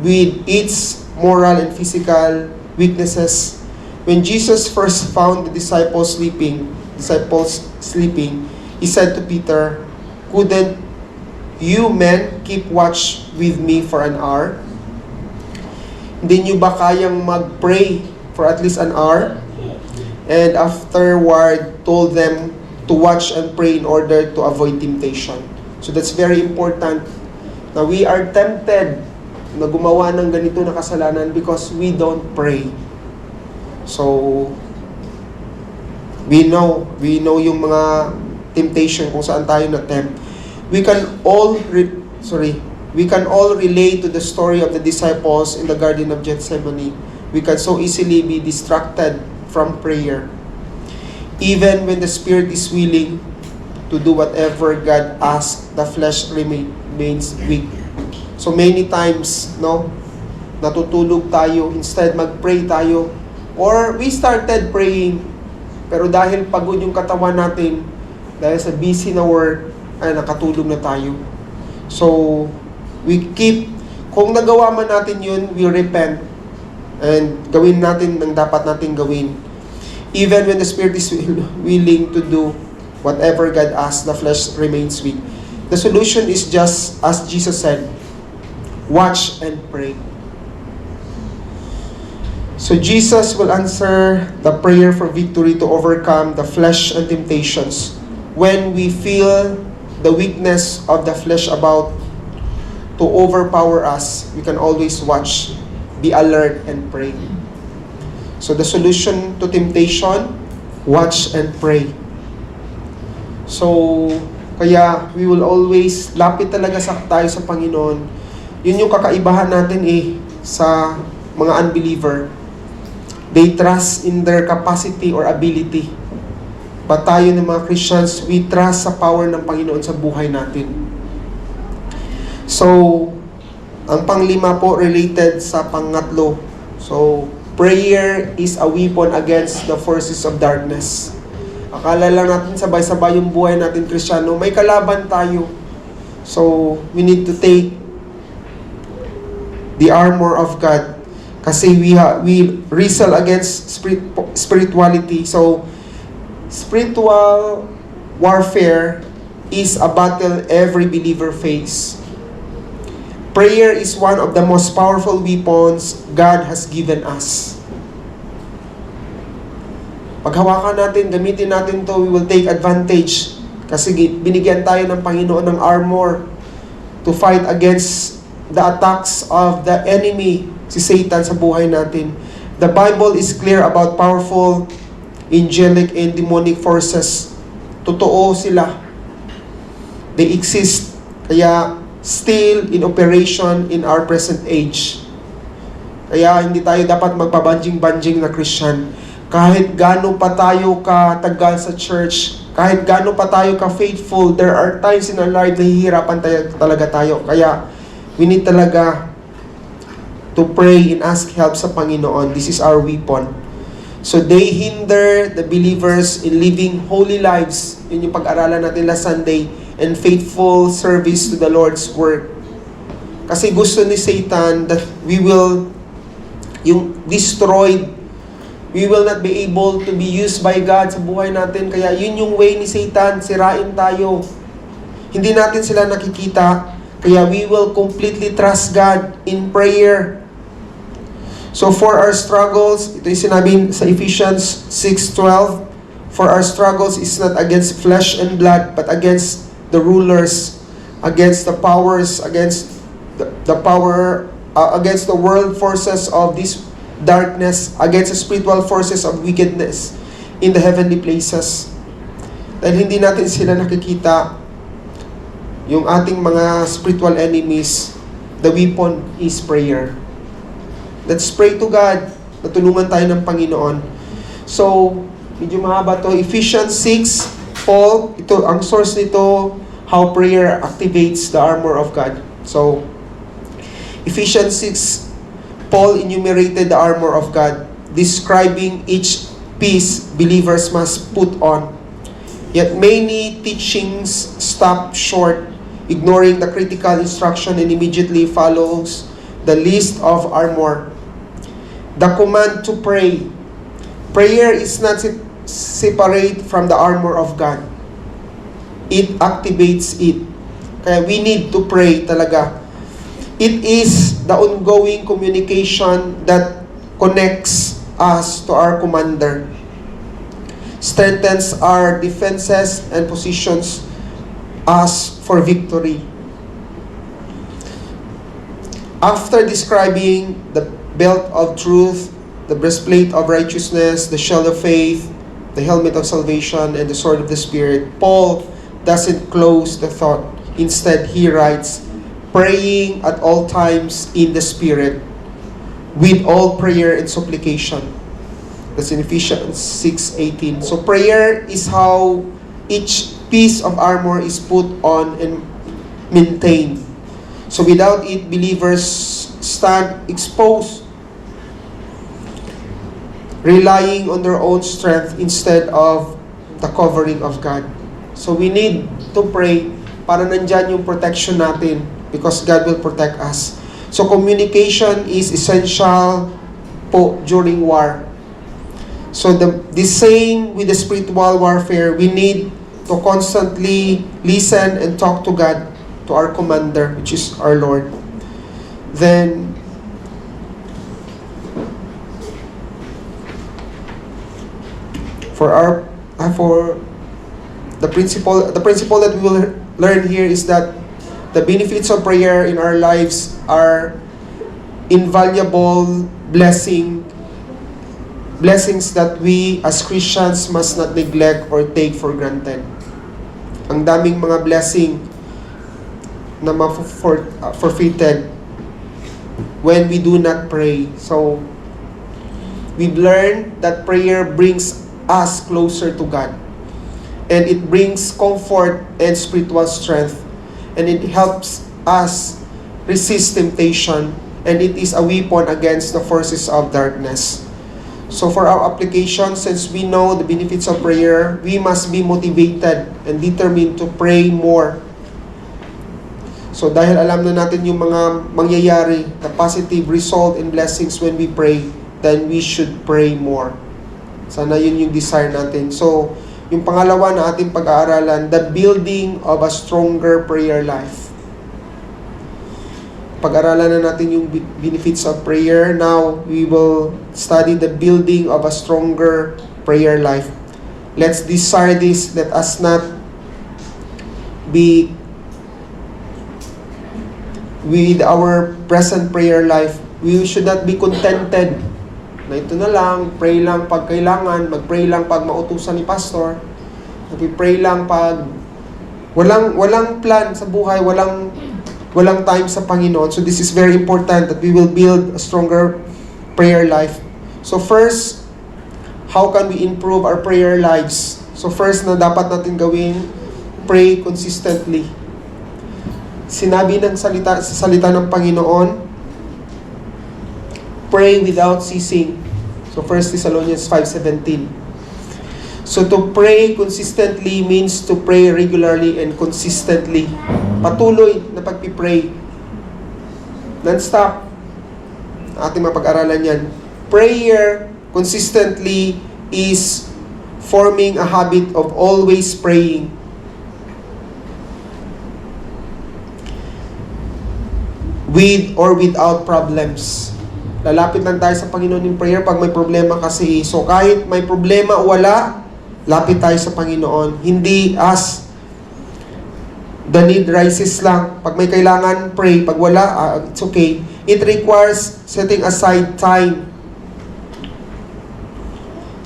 with its moral and physical weaknesses. When Jesus first found the disciples sleeping, He said to Peter, couldn't you men keep watch with me for an hour? Hindi nyo ba kayang mag-pray for at least an hour? And afterward, told them to watch and pray in order to avoid temptation. So that's very important. Na we are tempted na gumawa ng ganito na kasalanan because we don't pray. So, we know yung mga temptation kung saan tayo na-tempt. We can all relate to the story of the disciples in the Garden of Gethsemane. We can so easily be distracted from prayer. Even when the spirit is willing to do whatever God asks, the flesh remains weak. So many times, natutulog tayo, instead mag-pray tayo, or we started praying, pero dahil pagod yung katawan natin, dahil sa busy na work, ay nakatulog na tayo. So, kung nagawa man natin yun, we repent, and gawin natin ang dapat natin gawin. Even when the Spirit is willing to do whatever God asks, the flesh remains weak. The solution is just as Jesus said, watch and pray. So Jesus will answer the prayer for victory to overcome the flesh and temptations. When we feel the weakness of the flesh about to overpower us, we can always watch, be alert, and pray. So the solution to temptation, watch and pray. So, kaya we will always lapit talaga tayo sa Panginoon. Yun yung kakaibahan natin sa mga unbeliever. They trust in their capacity or ability. But tayo ng mga Christians, we trust sa power ng Panginoon sa buhay natin. So, ang panglima po related sa pangatlo. So, prayer is a weapon against the forces of darkness. Akala lang natin sabay-sabay yung buhay natin Kristiyano, may kalaban tayo. So, we need to take the armor of God. Kasi we wrestle against spirituality. So, spiritual warfare is a battle every believer face. Prayer is one of the most powerful weapons God has given us. Paghawakan natin, gamitin natin to, we will take advantage. Kasi binigyan tayo ng Panginoon ng armor to fight against the attacks of the enemy, si Satan, sa buhay natin. The Bible is clear about powerful angelic and demonic forces. Totoo sila. They exist. Kaya still in operation in our present age. Kaya hindi tayo dapat magpabanjing-banjing na Christian. Kahit gaano pa tayo katagal sa church, kahit gaano pa tayo ka-faithful, there are times in our life na hihirapan talaga tayo. Kaya we need talaga to pray and ask help sa Panginoon. This is our weapon. So they hinder the believers in living holy lives. Yun yung pag-aralan natin last Sunday. And faithful service to the Lord's work. Kasi gusto ni Satan that we will yung destroyed, we will not be able to be used by God sa buhay natin. Kaya yun yung way ni Satan, sirain tayo. Hindi natin sila nakikita. Kaya we will completely trust God in prayer. So for our struggles, ito yung sinabi sa Ephesians 6:12, for our struggles is not against flesh and blood, but against the rulers, against the powers, against the power, against the world forces of this darkness, against the spiritual forces of wickedness in the heavenly places. Dahil hindi natin sila nakikita, yung ating mga spiritual enemies, the weapon is prayer. Let's pray to God, natulungan tayo ng Panginoon. So, medyo mahaba to. Ephesians 6, Paul, ito, ang source nito, how prayer activates the armor of God. So, Ephesians 6, Paul enumerated the armor of God, describing each piece believers must put on. Yet many teachings stop short, ignoring the critical instruction, and immediately follows the list of armor. The command to pray. Prayer is not separate from the armor of God. It activates it. Kaya we need to pray talaga. It is the ongoing communication that connects us to our commander, strengthens our defenses, and positions us for victory. After describing the belt of truth, the breastplate of righteousness, the shield of faith, the helmet of salvation, and the sword of the Spirit, Paul doesn't close the thought. Instead, he writes, praying at all times in the Spirit, with all prayer and supplication. That's in Ephesians 6:18. So prayer is how each piece of armor is put on and maintained. So without it, believers stand exposed, relying on their own strength instead of the covering of God. So we need to pray para nandyan yung protection natin because God will protect us. So communication is essential po during war. So the same with the spiritual warfare, we need to constantly listen and talk to God, to our commander, which is our Lord. Then, for the principle that we will learn here is that the benefits of prayer in our lives are invaluable blessings that we as Christians must not neglect or take for granted. Ang daming mga blessing na forfeited when we do not pray. So, we've learned that prayer brings us closer to God. And it brings comfort and spiritual strength. And it helps us resist temptation. And it is a weapon against the forces of darkness. So for our application, since we know the benefits of prayer, we must be motivated and determined to pray more. So dahil alam na natin yung mga mangyayari, the positive result and blessings when we pray, then we should pray more. Sana yun yung desire natin. So, yung pangalawa na ating pag-aaralan, the building of a stronger prayer life. napag-aralan na natin yung benefits of prayer. Now, we will study the building of a stronger prayer life. Let's desire this. Let us not be with our present prayer life. We should not be contented na ito na lang, pray lang pag kailangan, mag-pray lang pag mautusan ni pastor, mag-pray lang pag walang plan sa buhay, walang time sa Panginoon. So this is very important that we will build a stronger prayer life. So first, how can we improve our prayer lives? So first na dapat natin gawin, pray consistently. Sinabi ng sa salita ng Panginoon, pray without ceasing. So 1 Thessalonians 5:17. So to pray consistently means to pray regularly and consistently. Patuloy na pagpipray. Non-stop. Ating mapag-aralan yan. Prayer consistently is forming a habit of always praying. With or without problems. Lalapit lang tayo sa Panginoon in prayer pag may problema kasi. So kahit may problema o wala, lapit tayo sa Panginoon. Hindi as the need rises lang. Pag may kailangan, pray. Pag wala, it's okay. It requires setting aside time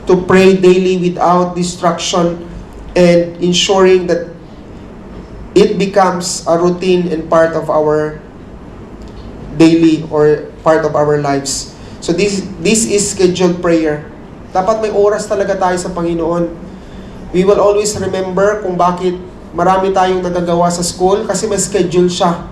to pray daily without distraction and ensuring that it becomes a routine and part of our daily or part of our lives. So this is scheduled prayer. Dapat may oras talaga tayo sa Panginoon. We will always remember kung bakit marami tayong nagagawa sa school kasi may schedule siya.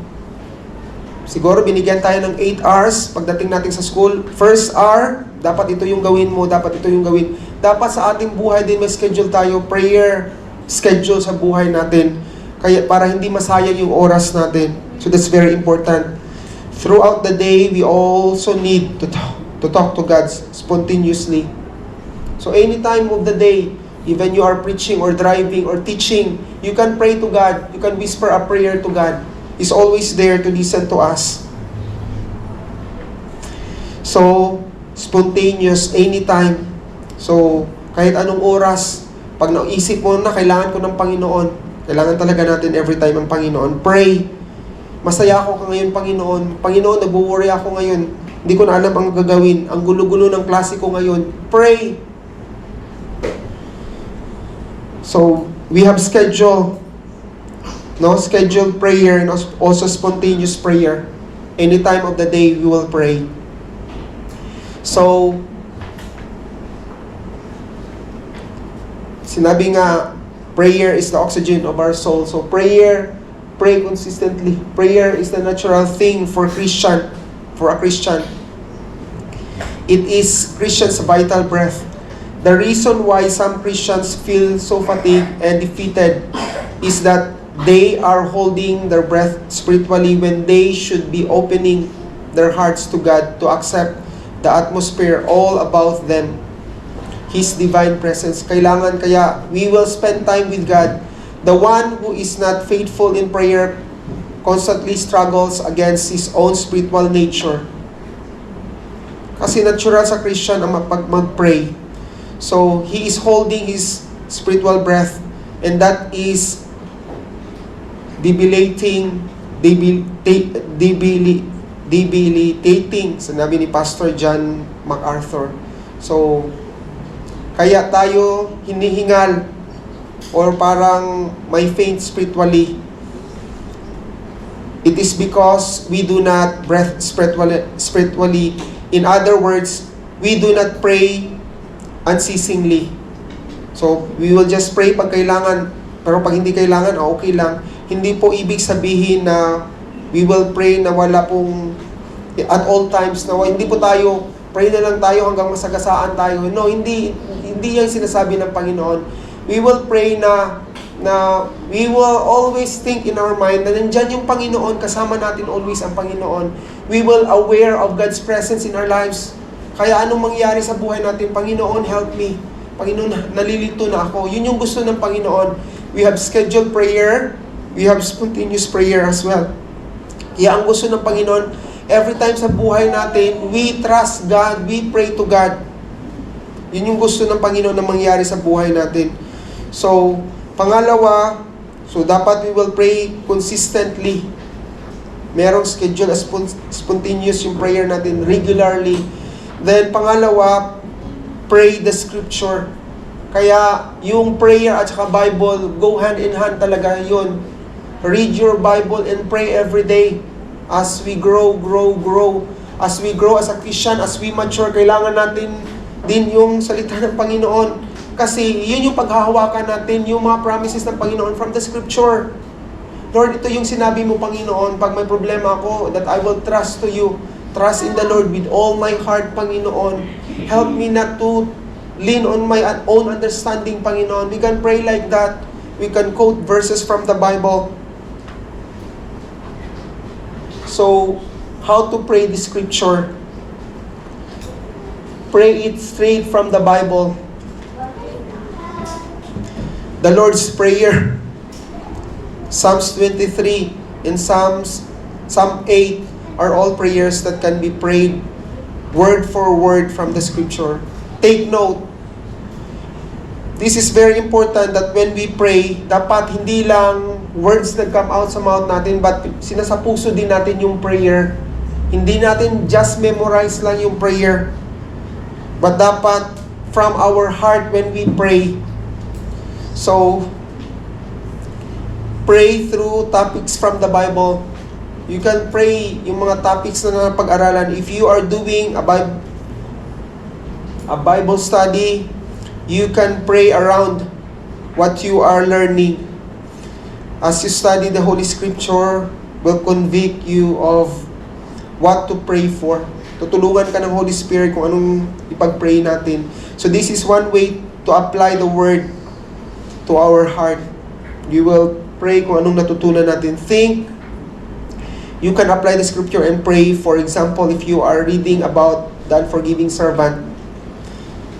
Siguro binigyan tayo ng 8 hours pagdating natin sa school. First hour, dapat ito yung gawin mo, dapat ito yung gawin. Dapat sa ating buhay din may schedule tayo, prayer schedule sa buhay natin. Kaya para hindi masayang yung oras natin. So that's very important. Throughout the day, we also need to talk to God spontaneously. So any time of the day, even you are preaching or driving or teaching, you can pray to God. You can whisper a prayer to God. He's always there to listen to us. So, spontaneous anytime. So, kahit anong oras, pag naisip mo na kailangan ko ng Panginoon, kailangan talaga natin every time ang Panginoon. Pray. Masaya ako ngayon, Panginoon. Panginoon, nag-worry ako ngayon. Hindi ko na alam ang gagawin. Ang gulo-gulo ng klase ko ngayon. Pray. So, we have scheduled prayer and also spontaneous prayer. Any time of the day, we will pray. So, sinabi nga, prayer is the oxygen of our soul. So, pray consistently. Prayer is the natural thing for a Christian. It is Christians' vital breath. The reason why some Christians feel so fatigued and defeated is that they are holding their breath spiritually when they should be opening their hearts to God to accept the atmosphere all about them. His divine presence. Kailangan kaya we will spend time with God. The one who is not faithful in prayer constantly struggles against his own spiritual nature. Kasi natural sa Christian ang mag-pray. So, he is holding his spiritual breath and that is debilitating, sinabi ni Pastor John MacArthur. So, kaya tayo hinihingal or parang may faint spiritually. It is because we do not breathe spiritually. In other words, we do not pray unceasingly. So, we will just pray pag kailangan, pero pag hindi kailangan, okay lang. Hindi po ibig sabihin na we will pray na wala pong at all times, na hindi po tayo, pray na lang tayo hanggang masagasaan tayo. No, hindi yan sinasabi ng Panginoon. We will pray na we will always think in our mind na nandyan yung Panginoon, kasama natin always ang Panginoon. We will aware of God's presence in our lives. Kaya anong mangyari sa buhay natin, Panginoon, help me. Panginoon, nalilito na ako. Yun yung gusto ng Panginoon. We have scheduled prayer. We have spontaneous prayer as well. Kaya ang gusto ng Panginoon, every time sa buhay natin, we trust God, we pray to God. Yun yung gusto ng Panginoon na mangyari sa buhay natin. So, pangalawa, so dapat we will pray consistently. Merong schedule, spontaneous yung prayer natin regularly. Then, pangalawa, pray the scripture. Kaya, yung prayer at saka Bible, go hand in hand talaga yun. Read your Bible and pray every day. As we grow. As we grow as a Christian, as we mature, kailangan natin din yung salita ng Panginoon. Kasi yun yung paghahawakan natin, yung mga promises ng Panginoon from the scripture. Lord, ito yung sinabi mo, Panginoon, pag may problema ako, that I will trust to you. Trust in the Lord with all my heart, Panginoon. Help me not to lean on my own understanding, Panginoon. We can pray like that. We can quote verses from the Bible. So, how to pray the scripture? Pray it straight from the Bible. The Lord's Prayer, Psalms 23 and Psalm 8 are all prayers that can be prayed word for word from the scripture. Take note, this is very important that when we pray, dapat hindi lang words that come out sa mouth natin, but sinasapuso din natin yung prayer. Hindi natin just memorize lang yung prayer, but dapat from our heart when we pray. So, pray through topics from the Bible. You can pray yung mga topics na napag-aralan. If you are doing a Bible study, you can pray around what you are learning. As you study the Holy Scripture, will convict you of what to pray for. Tutulungan ka ng Holy Spirit kung anong ipag-pray natin. So this is one way to apply the Word to our heart. You will pray kung anong natutunan natin. Think. You can apply the scripture and pray. For example, if you are reading about the unforgiving servant,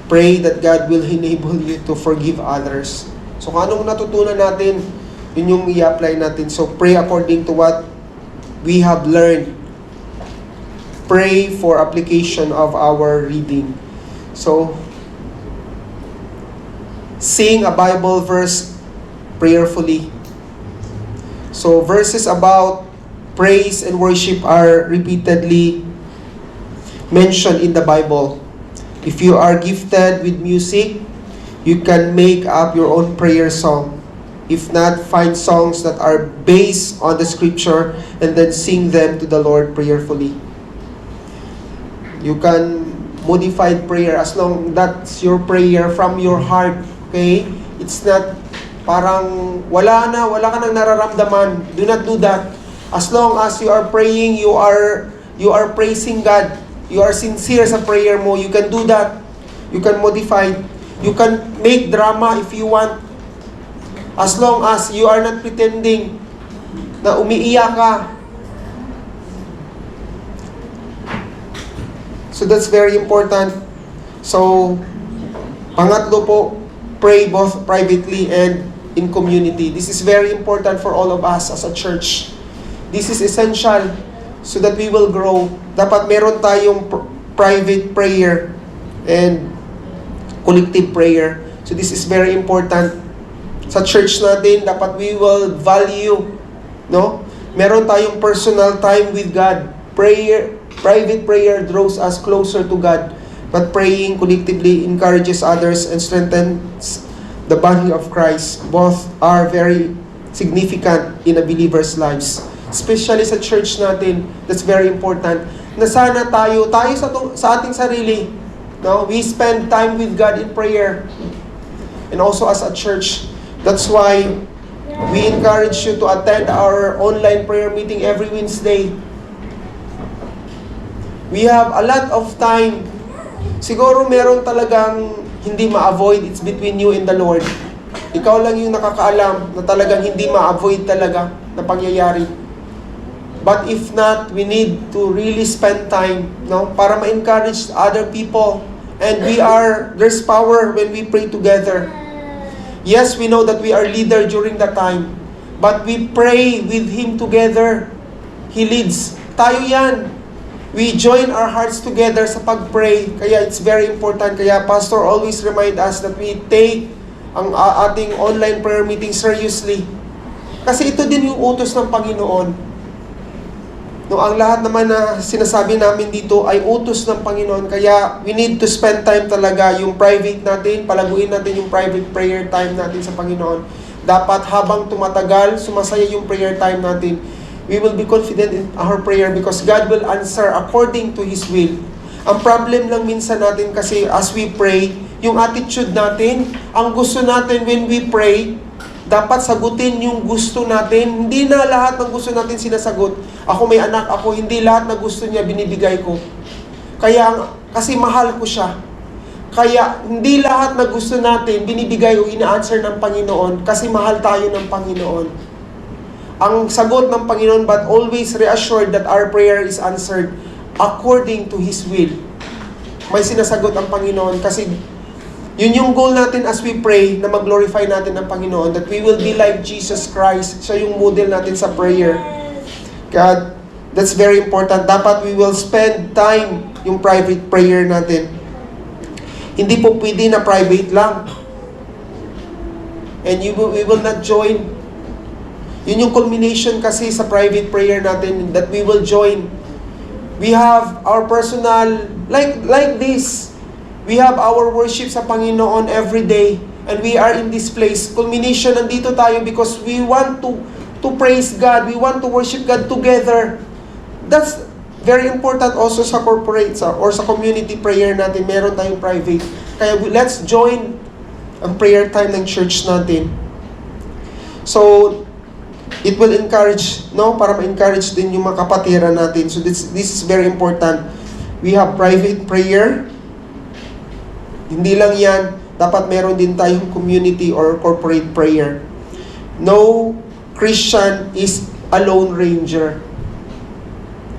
pray that God will enable you to forgive others. So kung anong natutunan natin, yun yung i-apply natin. So pray according to what we have learned. Pray for application of our reading. So, sing a Bible verse prayerfully. So, verses about praise and worship are repeatedly mentioned in the Bible. If you are gifted with music, you can make up your own prayer song. If not, find songs that are based on the scripture and then sing them to the Lord prayerfully. You can modify prayer as long that's your prayer from your heart. Okay? It's not parang wala ka nang nararamdaman. Do not do that. As long as you are praying, you are praising God. You are sincere sa prayer mo. You can do that. You can modify. You can make drama if you want. As long as you are not pretending na umiiyak ka. So that's very important. So, pangatlo po, pray both privately and in community. This is very important for all of us as a church. This is essential so that we will grow. Dapat meron tayong private prayer and collective prayer. So this is very important. Sa church natin, dapat we will value, no? Meron tayong personal time with God. Private prayer draws us closer to God, but praying collectively encourages others and strengthens the body of Christ. Both are very significant in a believer's lives. Especially sa church natin, that's very important. Na sana tayo sa ating sarili, no? We spend time with God in prayer. And also as a church, that's why we encourage you to attend our online prayer meeting every Wednesday. We have a lot of time. Siguro meron talagang hindi ma-avoid. It's between you and the Lord. Ikaw lang yung nakakaalam na talagang hindi ma-avoid talaga na pangyayari. But if not, we need to really spend time, no, para ma-encourage other people. And there's power when we pray together. Yes, we know that we are leader during that time, but we pray with Him together. He leads. Tayo yan. We join our hearts together sa pag-pray. Kaya it's very important. Kaya Pastor always remind us that we take ang ating online prayer meeting seriously. Kasi ito din yung utos ng Panginoon. No, ang lahat naman na sinasabi namin dito ay utos ng Panginoon. Kaya we need to spend time talaga yung private natin, palaguin natin yung private prayer time natin sa Panginoon. Dapat habang tumatagal, sumasaya yung prayer time natin, we will be confident in our prayer because God will answer according to His will. Ang problem lang minsan natin kasi as we pray, yung attitude natin, ang gusto natin when we pray, dapat sagutin yung gusto natin. Hindi na lahat ng gusto natin sinasagot. Ako may anak ako, hindi lahat na gusto niya binibigay ko. Kaya, kasi mahal ko siya. Kaya, hindi lahat na gusto natin binibigay o ina-answer ng Panginoon kasi mahal tayo ng Panginoon. Ang sagot ng Panginoon, but always reassured that our prayer is answered according to His will. May sinasagot ang Panginoon kasi yun yung goal natin as we pray na mag-glorify natin ang Panginoon, that we will be like Jesus Christ. Siya yung model natin sa prayer. God, that's very important. Dapat we will spend time yung private prayer natin. Hindi po pwede na private lang. And we will not join. Yun yung culmination kasi sa private prayer natin that we will join. We have our personal, like this. We have our worship sa Panginoon every day. And we are in this place. Culmination, nandito tayo because we want to praise God. We want to worship God together. That's very important also sa corporate or sa community prayer natin. Meron tayong private. Kaya let's join ang prayer time ng church natin. So, it will encourage, no? Para ma-encourage din yung mga kapatiran natin. So, this is very important. We have private prayer. Hindi lang yan, dapat meron din tayong community or corporate prayer. No Christian is a lone ranger.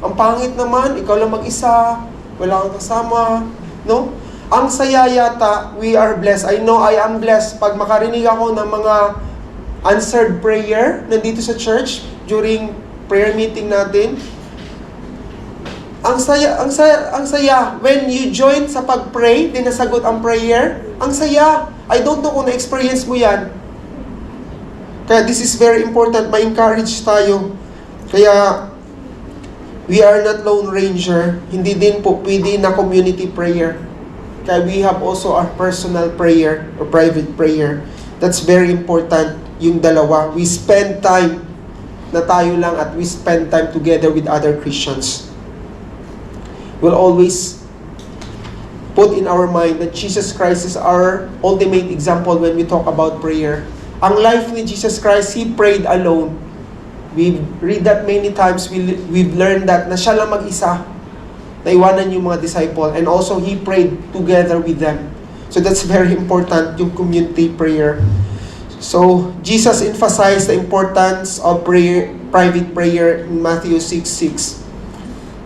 Ang pangit naman, ikaw lang mag-isa, wala kang kasama, no? Ang saya yata, we are blessed. I know I am blessed pag makarinig ako ng mga answered prayer nandito sa church during prayer meeting natin. Ang saya. When you join sa pag-pray, di nasagot ang prayer, ang saya. I don't know kung na-experience mo yan. Kaya this is very important, ma-encourage tayo. Kaya, we are not lone ranger. Hindi din po pwede na community prayer. Kaya we have also our personal prayer or private prayer. That's very important, yung dalawa. We spend time na tayo lang at we spend time together with other Christians. We'll always put in our mind that Jesus Christ is our ultimate example when we talk about prayer. Ang life ni Jesus Christ, He prayed alone. We read that many times. We've learned that na siya lang mag-isa. Naiwanan yung mga disciple. And also, He prayed together with them. So that's very important, yung community prayer. So, Jesus emphasized the importance of prayer, private prayer in Matthew 6:6.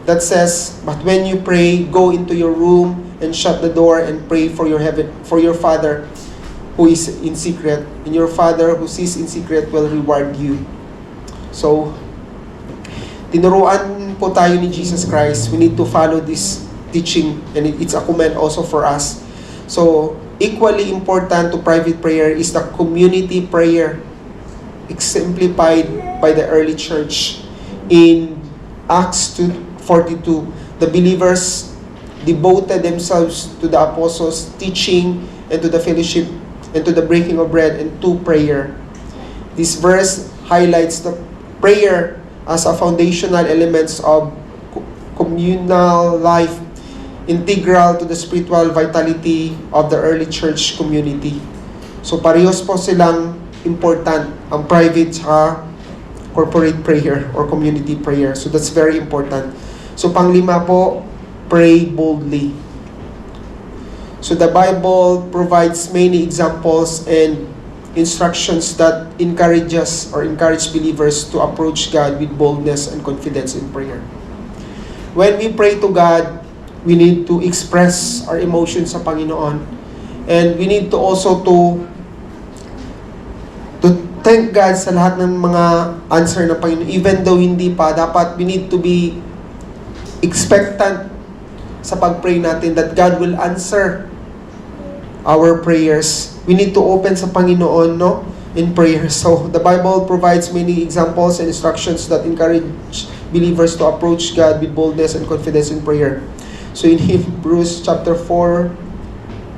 That says, but when you pray, go into your room and shut the door and pray for your Father who is in secret. And your Father who sees in secret will reward you. So, tinuruan po tayo ni Jesus Christ. We need to follow this teaching and it's a command also for us. So, equally important to private prayer is the community prayer exemplified by the early church. In Acts 2:42, the believers devoted themselves to the apostles' teaching and to the fellowship and to the breaking of bread and to prayer. This verse highlights the prayer as a foundational elements of communal life, integral to the spiritual vitality of the early church community. So parehas po silang important, ang private sa corporate prayer or community prayer. So that's very important. So panglima po, pray boldly. So the Bible provides many examples and instructions that encourage believers to approach God with boldness and confidence in prayer. When we pray to God, we need to express our emotions sa Panginoon. And we need to also to thank God sa lahat ng mga answer ng Panginoon. Even though hindi pa, dapat we need to be expectant sa pag-pray natin that God will answer our prayers. We need to open sa Panginoon, no? In prayer. So, the Bible provides many examples and instructions that encourage believers to approach God with boldness and confidence in prayer. So, in Hebrews chapter 4,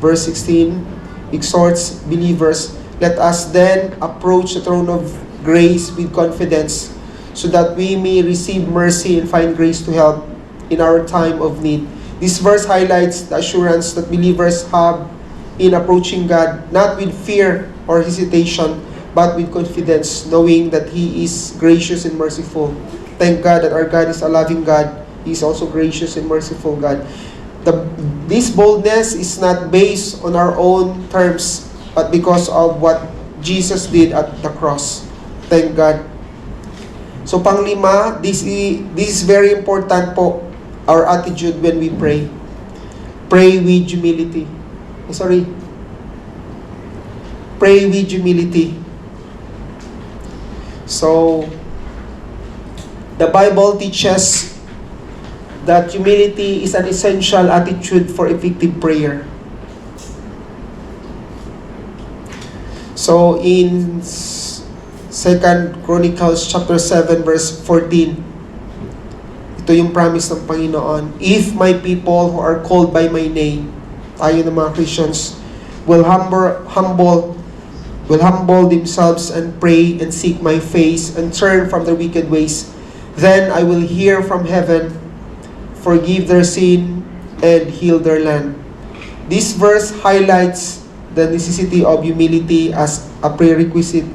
verse 16, exhorts believers, let us then approach the throne of grace with confidence so that we may receive mercy and find grace to help in our time of need. This verse highlights the assurance that believers have in approaching God, not with fear or hesitation, but with confidence, knowing that He is gracious and merciful. Thank God that our God is a loving God. He is also gracious and merciful God. This boldness is not based on our own terms, but because of what Jesus did at the cross. Thank God. So panglima, this is very important po, our attitude when we pray. Pray with humility. Pray with humility. So, the Bible teaches that humility is an essential attitude for effective prayer. So, in 2 Chronicles chapter 7 verse 14, ito yung promise ng Panginoon. If my people who are called by my name, tayo ng mga Christians, will humble themselves and pray and seek my face and turn from their wicked ways, then I will hear from heaven, forgive their sin, and heal their land. This verse highlights the necessity of humility as a prerequisite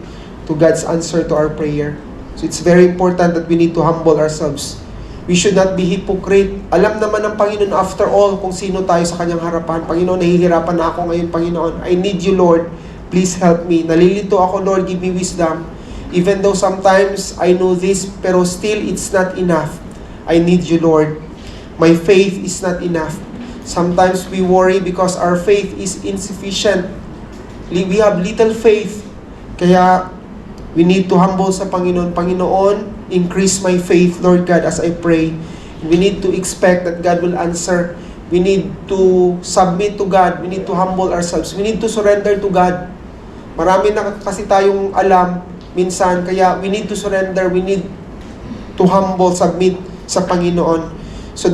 to God's answer to our prayer. So it's very important that we need to humble ourselves. We should not be hypocrite. Alam naman ng Panginoon after all kung sino tayo sa Kanyang harapan. Panginoon, nahihirapan na ako ngayon, Panginoon. I need you, Lord. Please help me. Nalilito ako, Lord. Give me wisdom. Even though sometimes I know this, pero still it's not enough. I need you, Lord. My faith is not enough. Sometimes we worry because our faith is insufficient. We have little faith. Kaya we need to humble sa Panginoon. Panginoon, increase my faith, Lord God, as I pray. We need to expect that God will answer. We need to submit to God. We need to humble ourselves. We need to surrender to God. Marami na kasi tayong alam minsan, kaya we need to surrender. We need to humble, submit sa Panginoon. So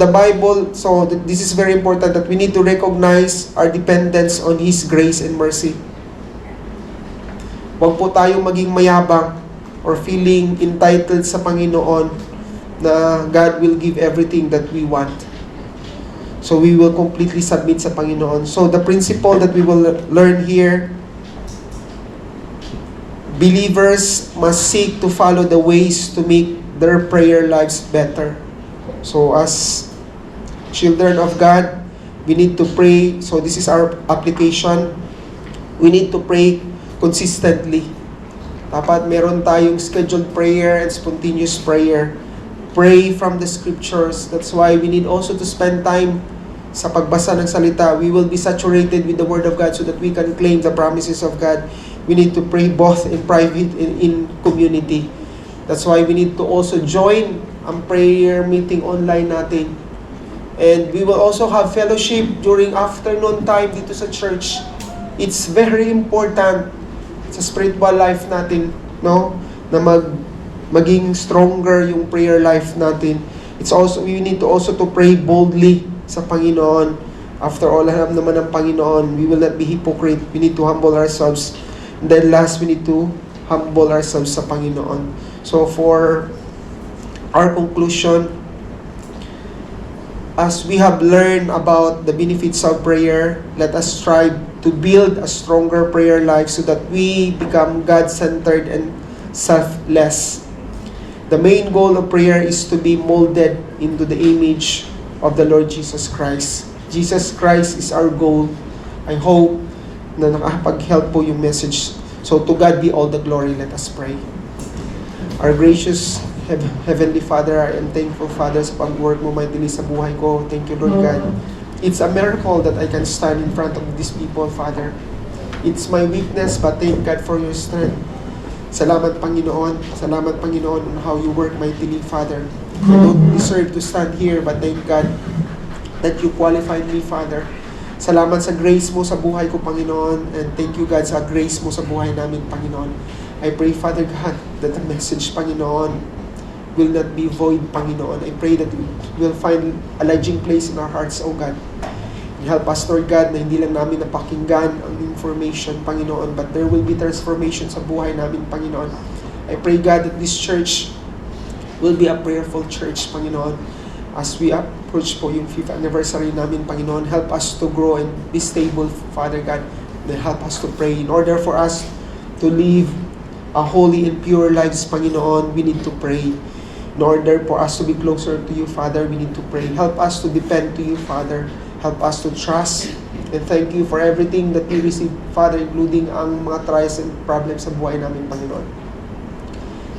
this is very important that we need to recognize our dependence on His grace and mercy. Huwag po tayong maging mayabang or feeling entitled sa Panginoon na God will give everything that we want. So we will completely submit sa Panginoon. So the principle that we will learn here, believers must seek to follow the ways to make their prayer lives better. So as children of God, we need to pray. So this is our application. We need to pray consistently. Dapat meron tayong scheduled prayer and spontaneous prayer. Pray from the scriptures. That's why we need also to spend time sa pagbasa ng salita. We will be saturated with the Word of God so that we can claim the promises of God. We need to pray both in private and in community. That's why we need to also join ang prayer meeting online natin. And we will also have fellowship during afternoon time dito sa church. It's very important sa spiritual life natin, no? Na maging stronger yung prayer life natin. We need to also to pray boldly sa Panginoon. After all, alam naman ng Panginoon, we will not be hypocrite. We need to humble ourselves. And then last, we need to humble ourselves sa Panginoon. So for our conclusion, as we have learned about the benefits of prayer, let us strive to build a stronger prayer life so that we become God-centered and selfless. The main goal of prayer is to be molded into the image of the Lord Jesus Christ. Jesus Christ is our goal. I hope na nakapag-help po yung message. So to God be all the glory. Let us pray. Our gracious Heavenly Father, I am thankful, Father, sa pag-work mo mightily sa buhay ko. Thank you, Lord God. It's a miracle that I can stand in front of these people, Father. It's my weakness, but thank God for your strength. Salamat, Panginoon. Salamat, Panginoon, on how you work mightily, Father. I don't deserve to stand here, but thank God that you qualified me, Father. Salamat sa grace mo sa buhay ko, Panginoon. And thank you, God, sa grace mo sa buhay namin, Panginoon. I pray, Father God, that the message, Panginoon, will not be void, Panginoon. I pray that we will find a lodging place in our hearts, O God. And help us, Lord God, na hindi lang namin napakinggan ang information, Panginoon, but there will be transformation sa buhay namin, Panginoon. I pray, God, that this church will be a prayerful church, Panginoon. As we approach po yung 5th anniversary namin, Panginoon, help us to grow and be stable, Father God. And help us to pray. In order for us to live a holy and pure lives, Panginoon, we need to pray. In order for us to be closer to you, Father, we need to pray. Help us to depend to you, Father. Help us to trust. And thank you for everything that we receive, Father, including ang mga trials and problems sa buhay namin, Panginoon.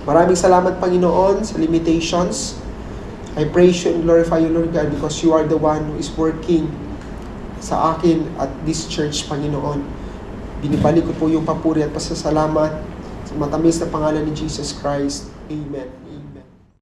Maraming salamat, Panginoon, sa limitations. I praise you and glorify you, Lord God, because you are the one who is working sa akin at this church, Panginoon. Binibalik ko po yung papuri at pasasalamat sa matamis na pangalan ni Jesus Christ. Amen.